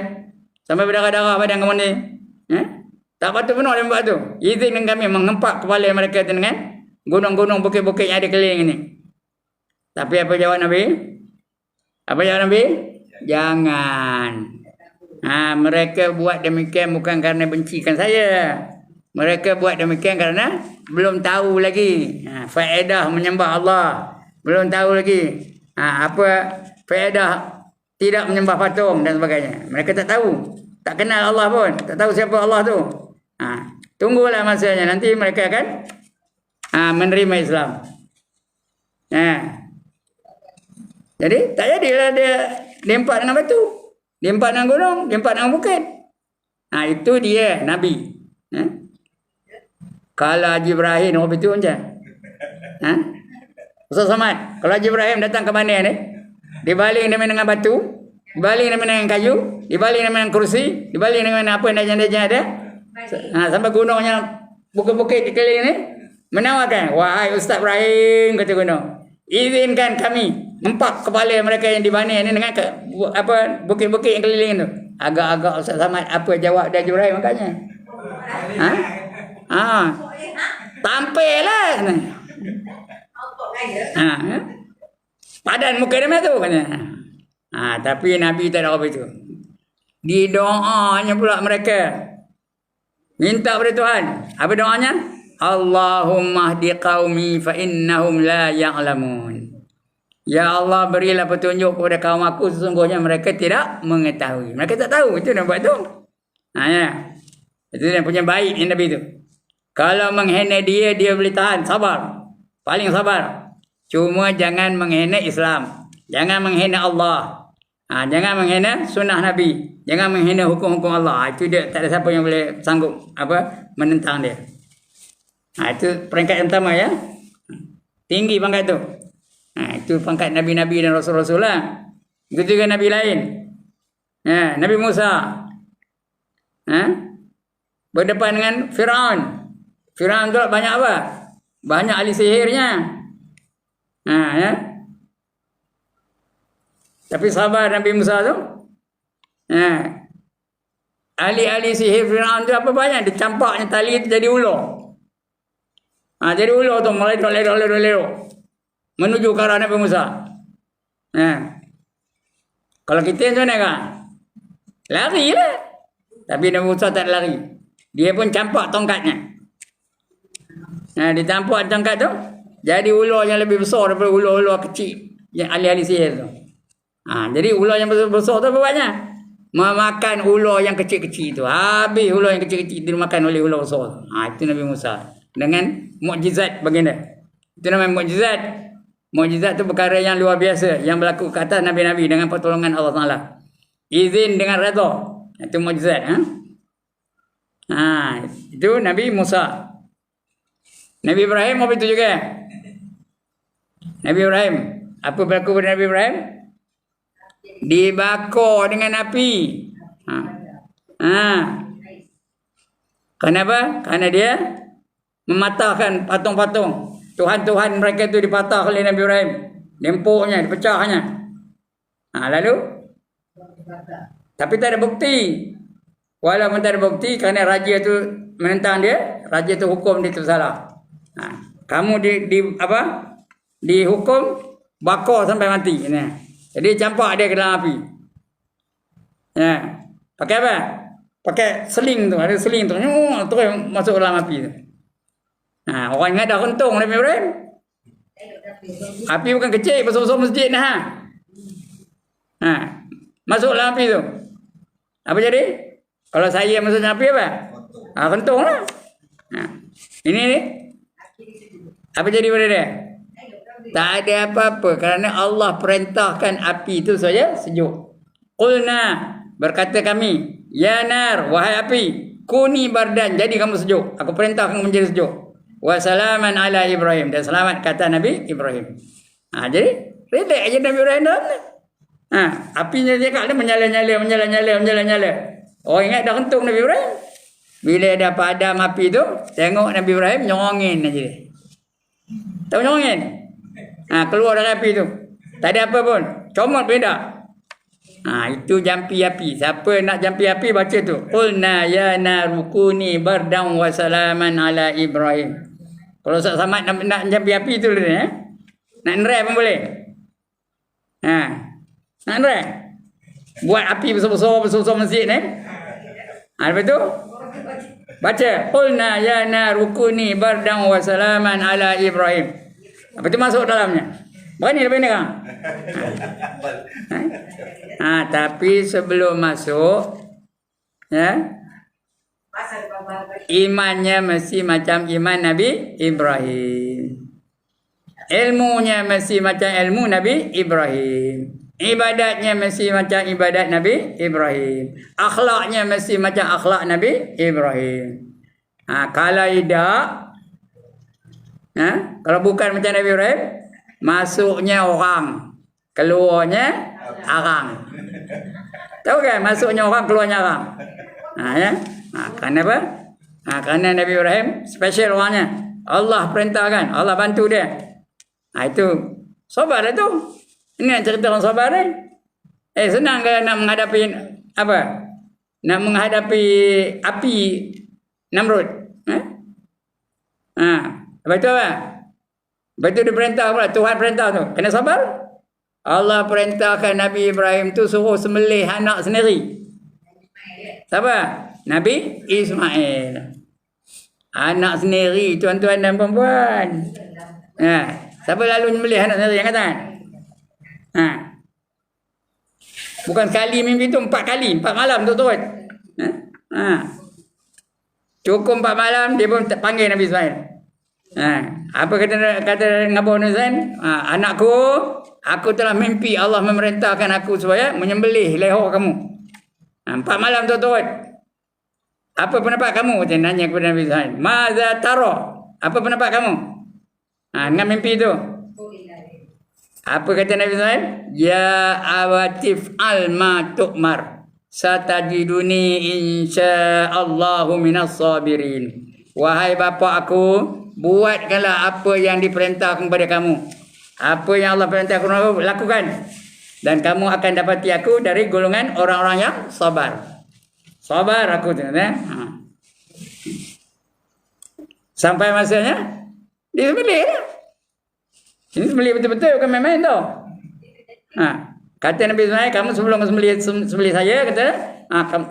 Sampai berdarah-darah badan kamu ni. Tak patut penuh dia buat tu. Izinkan kami menghempap kepala mereka itu dengan gunung-gunung, bukit-bukit yang ada keliling ini. Tapi apa jawab Nabi? Apa jawab Nabi? Jangan. Mereka buat demikian bukan kerana bencikan saya. Mereka buat demikian kerana belum tahu lagi faedah menyembah Allah. Belum tahu lagi apa faedah tidak menyembah patung dan sebagainya. Mereka tak tahu. Tak kenal Allah pun. Tak tahu siapa Allah tu. Tunggulah masanya. Nanti mereka akan menerima Islam. Jadi tak jadilah dia lempak dengan batu. Lempak dengan gunung. Lempak dengan bukit. Itu dia Nabi. Kalau Haji Ibrahim apa itu macam? Ustaz Samad, kalau Haji Ibrahim datang ke mana ni? Dibaling dengan batu, dibaling dengan kayu, dibaling dengan kursi, dibaling dengan apa yang ada. Sampai gunungnya bukit-bukit di keliling ni menawarkan, wahai Ustaz Ibrahim, kata gunung, izinkan kami mempak kepala mereka yang dibani ini dengan bukit-bukit yang keliling tu. Agak-agak Ustaz Samad apa jawab dia Haji Ibrahim makanya? Tampil lah. Padan muka dia tu kan. Tapi Nabi tak ada apa itu. Di doanya pula mereka minta kepada Tuhan. Apa doanya? Allahumma hdi qaumi fa innahum la ya'lamun. Ya Allah, berilah petunjuk kepada kaum aku, sesungguhnya mereka tidak mengetahui. Mereka tak tahu itu nak buat tu. Itu yang punya baik yang Nabi itu. Kalau menghina dia boleh tahan, sabar. Paling sabar. Cuma jangan menghina Islam. Jangan menghina Allah. Jangan menghina sunnah Nabi. Jangan menghina hukum-hukum Allah. Itu dia, tak ada siapa yang boleh sanggup menentang dia. Itu peringkat yang pertama ya. Tinggi pangkat tu. Itu pangkat Nabi-Nabi dan Rasul-Rasul lah. Begitu juga Nabi lain. Nabi Musa. Berdepan dengan Fir'aun. Fir'aun tu banyak apa? Banyak ahli sihirnya. Tapi sabar Nabi Musa tu. Ahli-ahli sihir Fir'aun tu apa banyak? Dia campaknya tali tu jadi ular. Jadi ular tu meledok menuju ke arah Nabi Musa. Kalau kita macam mana kan? Lari lah. Tapi Nabi Musa tak lari. Dia pun campak tongkatnya. Ditampak tongkat tu, jadi ular yang lebih besar daripada ular-ular kecil yang ahli-ahli sihir tu. Jadi ular yang besar tu apa banyak? Memakan ular yang kecil-kecil tu. Habis ular yang kecil-kecil itu dimakan oleh ular besar. Itu Nabi Musa. Dengan mukjizat baginda. Itu namanya mukjizat. Mukjizat tu perkara yang luar biasa yang berlaku ke atas Nabi-Nabi dengan pertolongan Allah Taala. Izin dengan redha. Itu mukjizat. Itu Nabi Musa. Nabi Ibrahim apa itu juga? Nabi Ibrahim. Apa berlaku pada Nabi Ibrahim? Dibakar dengan api. Kenapa? Karena dia mematahkan patung-patung. Tuhan-Tuhan mereka itu dipatah oleh Nabi Ibrahim. Lempuknya, dipecahnya. Lalu? Tapi tak ada bukti. Walaupun tak ada bukti, kerana raja itu menentang dia, raja itu hukum dia itu salah. Kamu dihukum bakar sampai mati. Jadi campak dia ke dalam api. Pakai apa? Pakai seling tu. Ada seling tu. Terus masuk dalam api tu. Orang ingat dah rentung Nabi Ibrahim. Api bukan kecil. Besar-besar masjid. Masuk dalam api tu. Apa jadi? Kalau saya maksudnya api apa? Kentung lah. Ini ni. Apa jadi pada dia? Tak ada apa-apa kerana Allah perintahkan api itu saja sejuk. Qulna, berkata kami, ya nar, wahai api, kuni bardan, jadi kamu sejuk. Aku perintah kamu menjadi sejuk. Wa salaman ala Ibrahim, dan selamat kata Nabi Ibrahim. Jadi relax aja Nabi Ibrahim dalam ni. Apinya dia kat dia menyala. Oh, ingat dah kentung Nabi Ibrahim. Bila dah padam api tu, tengok Nabi Ibrahim nyongin aja dia. Tahu nyongin? Keluar dari api tu. Tak ada apa pun. Comot beda. Itu jampi api. Siapa nak jampi api baca tu. Qulna ya narukuni bardan wa salaman ala Ibrahim. Kalau Ustaz Samad nak jampi api tu dia, nak nerai pun boleh. Nak nerai. Buat api besar-besar masjid ni. Lepas tu baca qulna ya narukuni bardan wa salaman ala Ibrahim. Lepas tu masuk dalamnya. Berani lebih ni kan? Tapi sebelum masuk, imannya mesti macam iman Nabi Ibrahim. Ilmunya mesti macam ilmu Nabi Ibrahim. Ibadatnya mesti macam ibadat Nabi Ibrahim. Akhlaknya mesti macam akhlak Nabi Ibrahim. Kalau tidak, kalau bukan macam Nabi Ibrahim, masuknya orang, keluarnya arang. Tahu kan? Masuknya orang, keluarnya arang. Kenapa? Kerana Nabi Ibrahim special orangnya. Allah perintahkan, Allah bantu dia. Itu sabar lah tu. Ini nak cerita orang sabar ni. Senang ke nak menghadapi apa? Nak menghadapi api Namrud. Lepas tu apa? Lepas tu dia perintah pula. Tuhan perintah tu. Kena sabar. Allah perintahkan Nabi Ibrahim tu suruh sembelih anak sendiri. Siapa? Nabi Ismail. Anak sendiri, tuan-tuan dan perempuan. Siapa lalu sembelih anak sendiri? Yang kata? Bukan sekali mimpi tu, 4 kali. 4 malam tu turut. Cukup 4 malam, dia pun panggil Nabi Ismail. Apa kata Ngabur Nuzan? Anakku, aku telah mimpi Allah memerintahkan aku supaya menyembelih leher kamu. 4 malam tu turut. Apa pendapat kamu? Dia nanya kepada Nabi Ismail. Maza taro? Apa pendapat kamu? Dengan mimpi tu. Apa kata Nabi Ismail? Ya awatif alma tu'mar. Satajiduni insya'allahu minas sabirin. Wahai bapa aku, buatkanlah apa yang diperintahkan kepada kamu. Apa yang Allah perintahkan kamu, lakukan. Dan kamu akan dapati aku dari golongan orang-orang yang sabar. Sabar aku tu. Sampai masanya, dia sembelih lah. Ini sembelih betul-betul, bukan main-main tau. Kata Nabi Ismail, kamu sebelum sembelih saya, kata,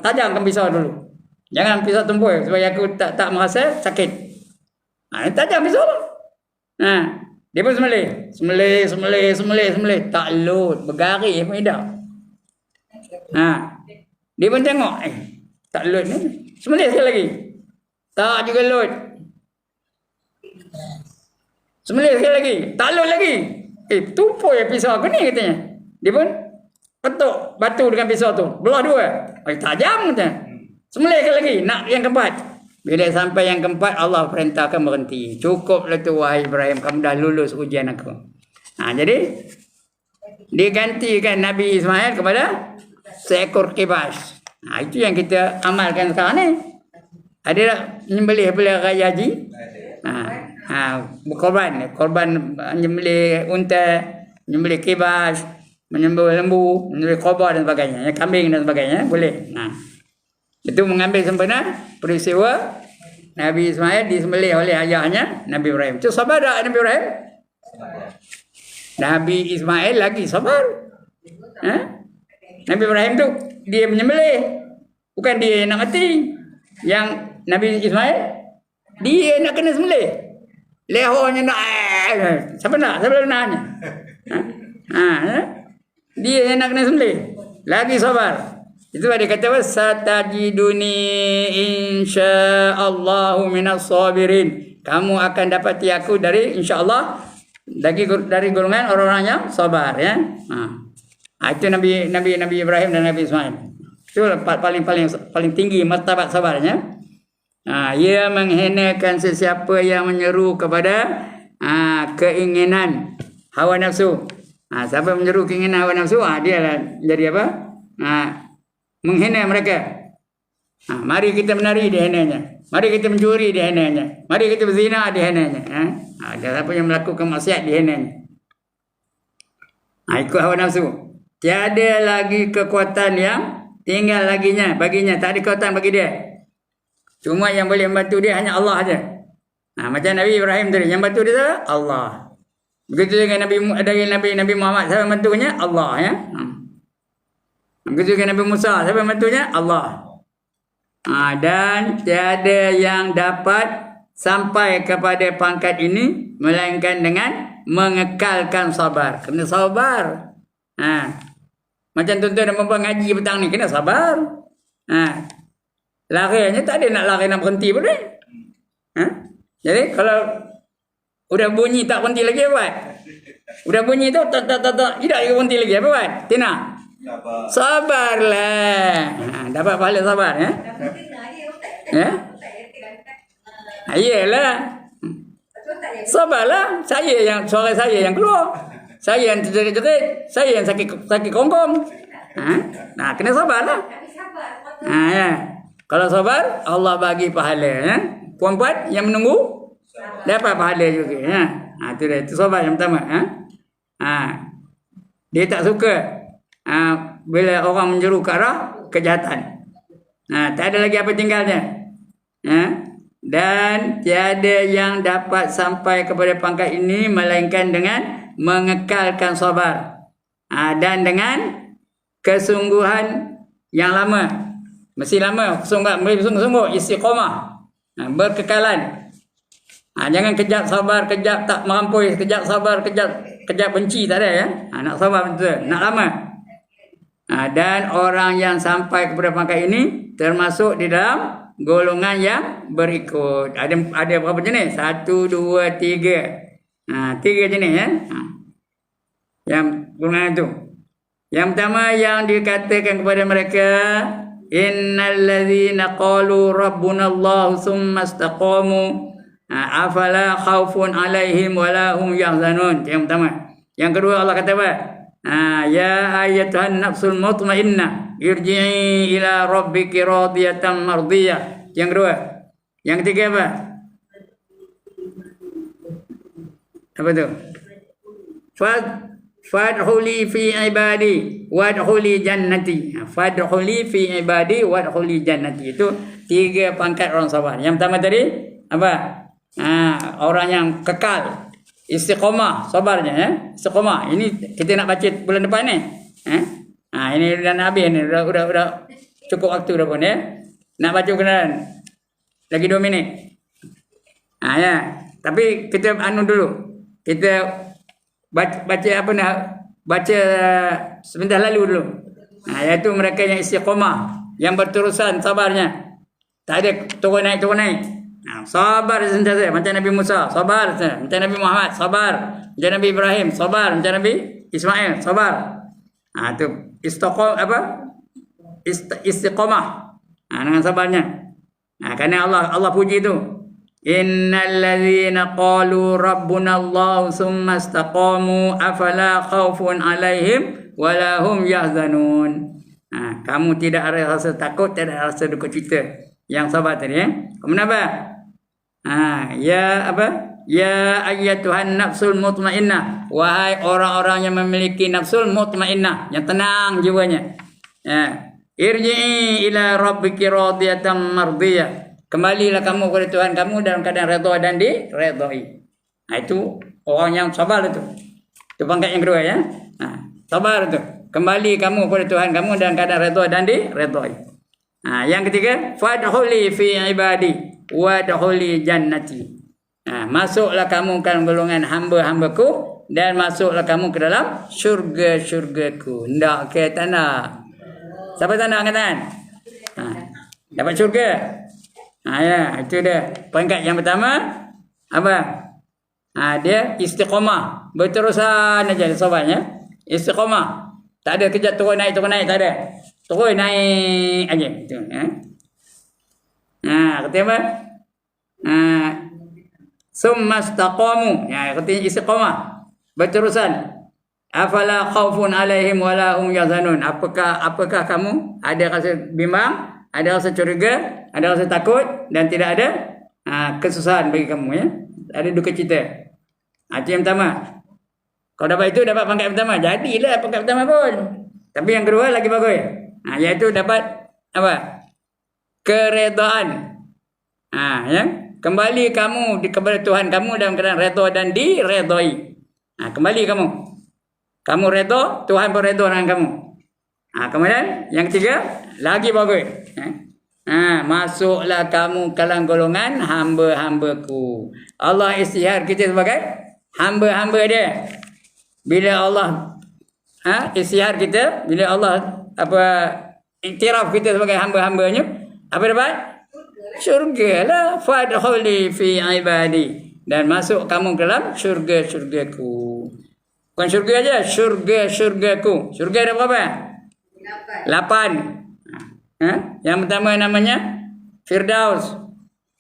tajamkan pisau dulu. Jangan pisau tumpul, supaya aku tak merasa sakit. Tajam pisau tu. Dia pun sembelih. Tak lut, bergaris pun hidup. Dia pun tengok, tak lut ni. Sembelih sekali lagi. Tak juga lut. Sembelih sekali lagi. Tak lut lagi. Tumpul ya pisau aku ni, katanya. Dia pun petuk batu dengan pisau tu. Belah 2. Tajam katanya. Sembelih sekali lagi. Nak yang keempat. Bila sampai yang keempat, Allah perintahkan berhenti. Cukuplah tu wahai Ibrahim. Kamu dah lulus ujian aku. Jadi, digantikan Nabi Ismail kepada seekor kibas. Itu yang kita amalkan sekarang ni. Ada tak menyembelih raya haji? Korban menyembelih unta, menyembelih kibas, menyembelih lembu, menyembelih korban dan sebagainya, kambing dan sebagainya, boleh. Itu mengambil sempena peristiwa Nabi Ismail disembelih oleh ayahnya Nabi Ibrahim. Itu sabar tak Nabi Ibrahim? Nabi Ismail lagi sabar. Nabi Ibrahim tu dia menyembelih, bukan dia yang nak mati. Yang Nabi Ismail dia nak kena sembelih. Lehernya nak siapa naknya? Dia yang nak kena sembelih. Lagi sabar. Itu dia kata apa? Satajiduni insyaallahu minas sabirin. Kamu akan dapati aku dari insyaallah dari golongan orang-orang yang sabar ya. Itu Nabi Ibrahim dan Nabi Ismail. Itu paling tinggi martabat sabarnya. Ia menghinakan sesiapa yang menyeru kepada keinginan hawa nafsu. Siapa menyeru keinginan hawa nafsu, dia lah jadi apa? Menghina mereka. Mari kita menari, dihinanya. Mari kita mencuri, dihinanya. Mari kita berzina, dihinanya. Siapa yang melakukan maksiat, dihinanya. Ikut hawa nafsu. Tiada lagi kekuatan yang tinggal baginya. Tak ada kekuatan bagi dia. Cuma yang boleh membantu dia hanya Allah saja. Macam Nabi Ibrahim tadi, yang bantu dia Allah. Begitu dengan Nabi Muhammad, siapa bantunya? Allah ya. Begitu dengan Nabi Musa, siapa bantunya? Allah. Dan tiada yang dapat sampai kepada pangkat ini melainkan dengan mengekalkan sabar. Kena sabar. Macam tuan-tuan dan puan ngaji petang ni, kena sabar. Larinya tak ada nak lari nak berhenti pun. Jadi kalau udah bunyi tak berhenti lagi apa buat? Udah bunyi tu tak tidak berhenti lagi apa buat? Tina. Sabarlah. Dapat pahala sabar ya. Ya. Iyalah. Sabarlah. Suara saya yang keluar. Saya yang terjerit-jerit, saya yang sakit kongkong. Kena sabarlah. Ya. Kalau sabar, Allah bagi pahala ya. Puan-puan yang menunggu dapat pahala juga ya. Itu sabar yang pertama dia tak suka bila orang menjeru ke arah kejahatan. Tak ada lagi apa tinggalnya. Dan tiada yang dapat sampai kepada pangkat ini melainkan dengan mengekalkan sabar. Dan dengan kesungguhan yang lama. Mesti lama, sungguh-sungguh istiqamah. Berkekalan. Jangan kejap sabar, kejap tak merampui, kejap sabar, kejap benci, tak ada ya. Nak sabar betul, nak lama. Dan orang yang sampai kepada pangkat ini termasuk di dalam golongan yang berikut. Ada berapa jenis? 1, 2, 3. 3 jenis ya. Yang golongan itu. Yang pertama yang dikatakan kepada mereka, innal ladzina qalu rabbunallahu tsumma istaqamu afala khaufun alaihim wala hum yahzanun. Yang pertama. Yang kedua Allah kata apa? Ya ayyatuhan nafsul mutmainnah irji'i ila rabbiki radiyatan mardiyah. Yang kedua. Yang ketiga apa? Apa tu? Fadkhuli fi ibadi wadkhuli jannati. Fadkhuli fi ibadi wadkhuli jannati. Itu 3 pangkat orang sabar. Yang pertama tadi apa? Orang yang kekal, istiqamah, sabarnya ya. Istiqamah. Ini kita nak baca bulan depan ni. Ini dah nak habis ni. Udah cukup waktu dah pun ya. Nak baca kenalan. Lagi 2 minit. Ya. Tapi kita dulu. Kita baca apa nak baca sebentar lalu dulu. Iaitu mereka yang istiqamah, yang berterusan sabarnya. Tak ada turun naik. Sabar sentiasa macam Nabi Musa, sabar macam Nabi Muhammad, sabar macam Nabi Ibrahim, sabar macam Nabi Ismail, sabar. Itu istiqamah. Dengan sabarnya. Kerana Allah puji tu. Innal ladzina qalu rabbunallahu tsumma istaqamu afala khaufun alaihim wala hum yahzanun. Kamu tidak ada rasa takut, tidak ada rasa duka cita. Yang sabar tadi ya. Kemudian apa? Ya ayyatuhan nafsul mutmainnah. Wahai orang-orang yang memiliki nafsul mutmainnah, yang tenang jiwanya. Irji'i ila rabbiki radiyatan mardiyah. Kembalilah kamu kepada Tuhan kamu dalam keadaan redha dan diredai. Itu orang yang sabar itu. Itu pangkat yang kedua ya. Sabar itu. Kembali kamu kepada Tuhan kamu dalam keadaan redha dan diredai. Yang ketiga, fadkhuli fi ibadi wadkhuli jannati. Masuklah kamu ke golongan hamba-hambaku dan masuklah kamu ke dalam syurga-syurgaku. Ndak ke tanah. Siapa tak nak angkat tangan? Ha. Dapat syurga. Ya, itu dia. Peringkat yang pertama apa? Dia istiqamah. Berterusan aja sobatnya. Istiqamah. Tak ada kejap turun naik, tak ada. Turun naik aja. Itu, kata apa? Summa istaqamu. Kata istiqamah. Berterusan. Afala khaufun alaihim wala hum yahzanun. Apakah kamu ada rasa bimbang, ada rasa curiga, ada rasa takut dan tidak ada kesusahan bagi kamu ya? Ada duka cita. Itu yang pertama. Kalau dapat itu dapat pangkat pertama. Jadilah pangkat pertama pun. Tapi yang kedua lagi bagus. Iaitu dapat apa? Keredaan. Ya. Kembali kamu kepada Tuhan kamu dalam keadaan redha dan diredai. Kembali kamu. Kamu redha, Tuhan pun redha dengan kamu. Kemudian yang ketiga, lagi bagus. Masuklah kamu ke dalam golongan hamba-hambaku. Allah isytihar kita sebagai hamba-hamba dia. Bila Allah isytihar kita, bila Allah iktiraf kita sebagai hamba-hambanya, apa dapat? Syurga lah. Fadkhuli fi ibadi. Dan masuk kamu ke dalam syurga-syurgaku. Bukan syurga aja, syurga-syurgaku. Syurga ada berapa? 8. Yang pertama namanya Firdaus.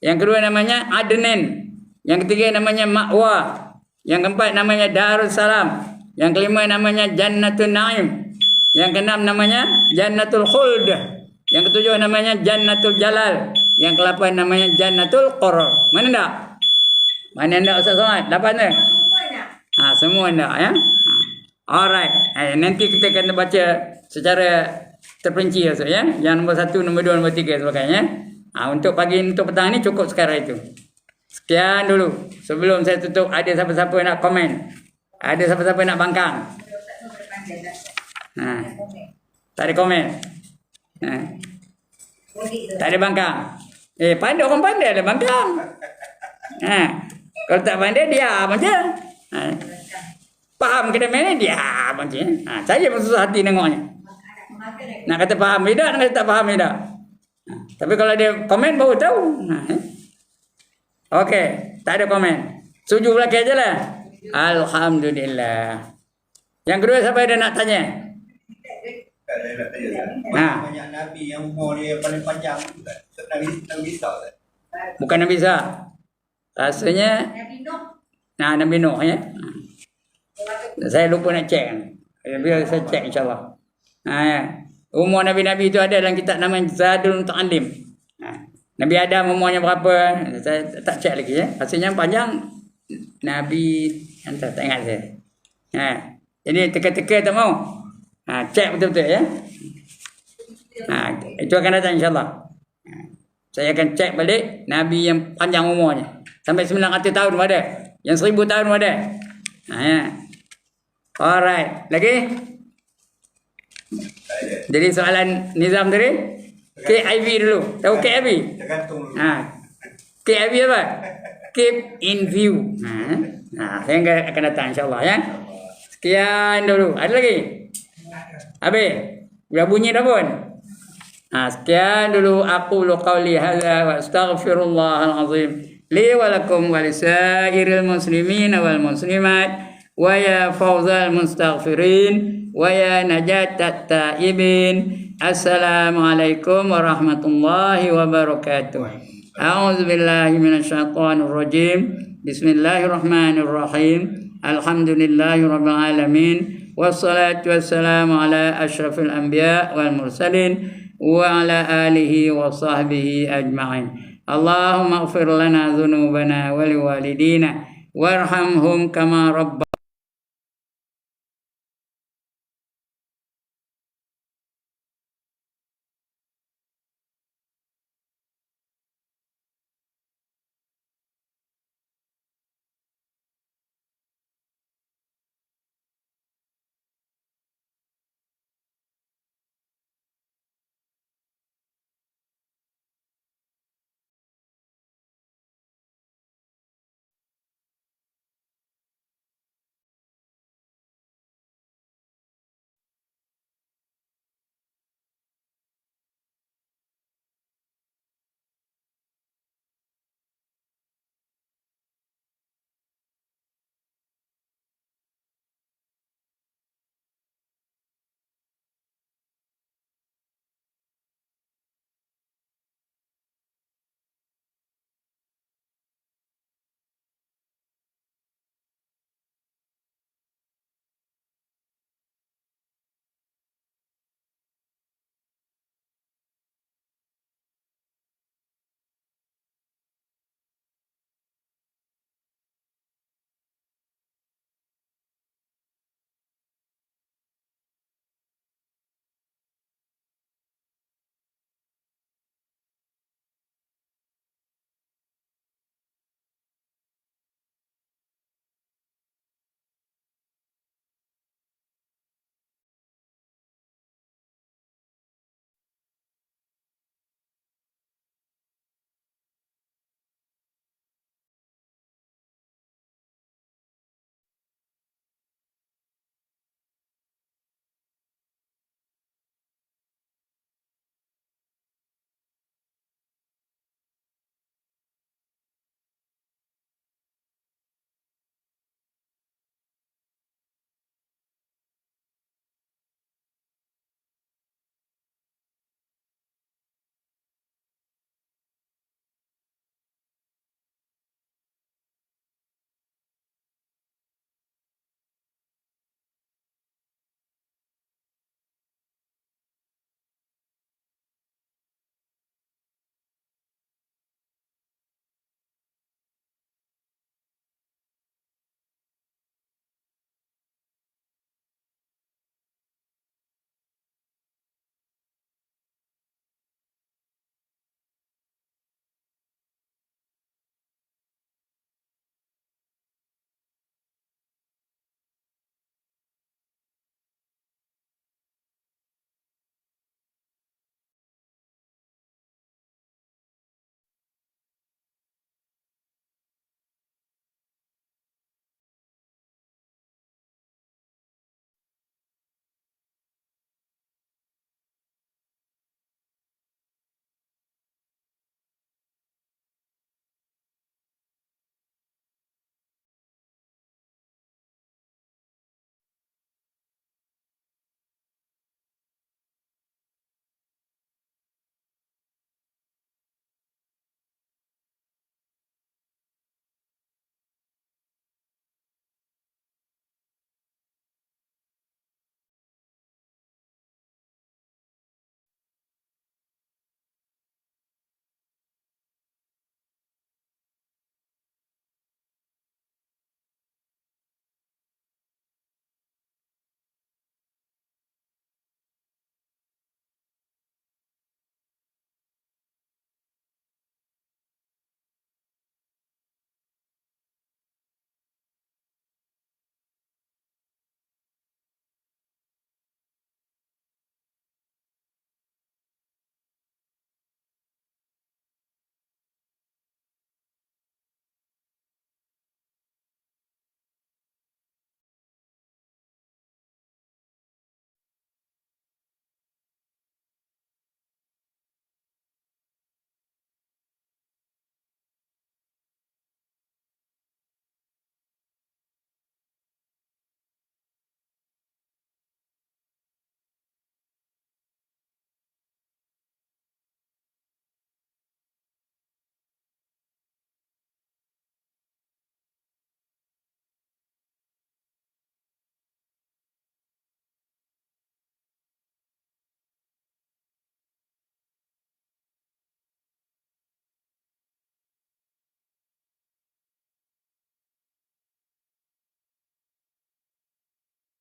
Yang kedua namanya Adnan. Yang ketiga namanya Ma'wa. Yang keempat namanya Darussalam. Yang kelima namanya Jannatul Naim. Yang keenam namanya Jannatul Khuld. Yang ketujuh namanya Jannatul Jalal. Yang ke-8 namanya Jannatul Qarar. Mana tak? Mana tak Ustaz Somad? 8 tu? Semua tak ya? Alright. Nanti kita akan baca secara terperinci ya. Yang nombor 1, nombor 2, nombor 3 sebagainya. Untuk petang ni cukup sekarang itu. Sekian dulu. Sebelum saya tutup, ada siapa-siapa nak komen? Ada siapa-siapa nak bangkang? Tak ada komen. Tak ada bangkang. Pandai orang pandai ada bangkang. Kalau tak pandai diam aja. Faham kena mana diam aja. Saya pun susah hati tengoknya. Nak kata faham tidak, nak kata tak faham tidak. Tapi kalau dia komen baru tahu. Okey, tak ada komen. Setuju belakang aja lah. Alhamdulillah. Yang kedua siapa ada nak tanya? Banyak Nabi yang umur dia paling panjang. Nabi Isa. Bukan Nabi Isa. Rasanya Nabi Nuh ya. Saya lupa nak cek. Biar saya cek insyaAllah. Umur Nabi-Nabi itu ada dalam kitab nama Zadul Muta'allim. Nabi Adam umurnya berapa? Saya tak cek lagi ya. Rasanya panjang Nabi tak ingat saya. Jadi teka-teka tak mau. Cek betul-betul ya. Itu akan datang insyaAllah. Saya akan cek balik Nabi yang panjang umurnya. Sampai 900 tahun ada. Yang 1000 tahun ada. Alright. Lagi? Jadi soalan Nizam tadi, KIV dulu. Tahu KIV? Tergantung. KIV apa? Keep in view. Saya akan datang insyaAllah ya. Sekian dulu. Ada lagi? Habis? Dah bunyi dah pun? Sekian dulu. Aqulu qawli hadza wa astaghfirullahal azim li wa lakum wa lisairil muslimin wal muslimat. Wa ya fawzal mustaghfirin wa ya najatat taibin. Assalamualaikum warahmatullahi wabarakatuh. A'udzu billahi minasyaitonir rajim. Bismillahirrahmanirrahim. Alhamdulillahi rabbil alamin. Wassalatu wassalamu ala asyrafil anbiya wal mursalin wa ala alihi wa sahbihi ajma'in. Allahumma ighfir lana dhunubana wa liwalidina warhamhum kama rabbana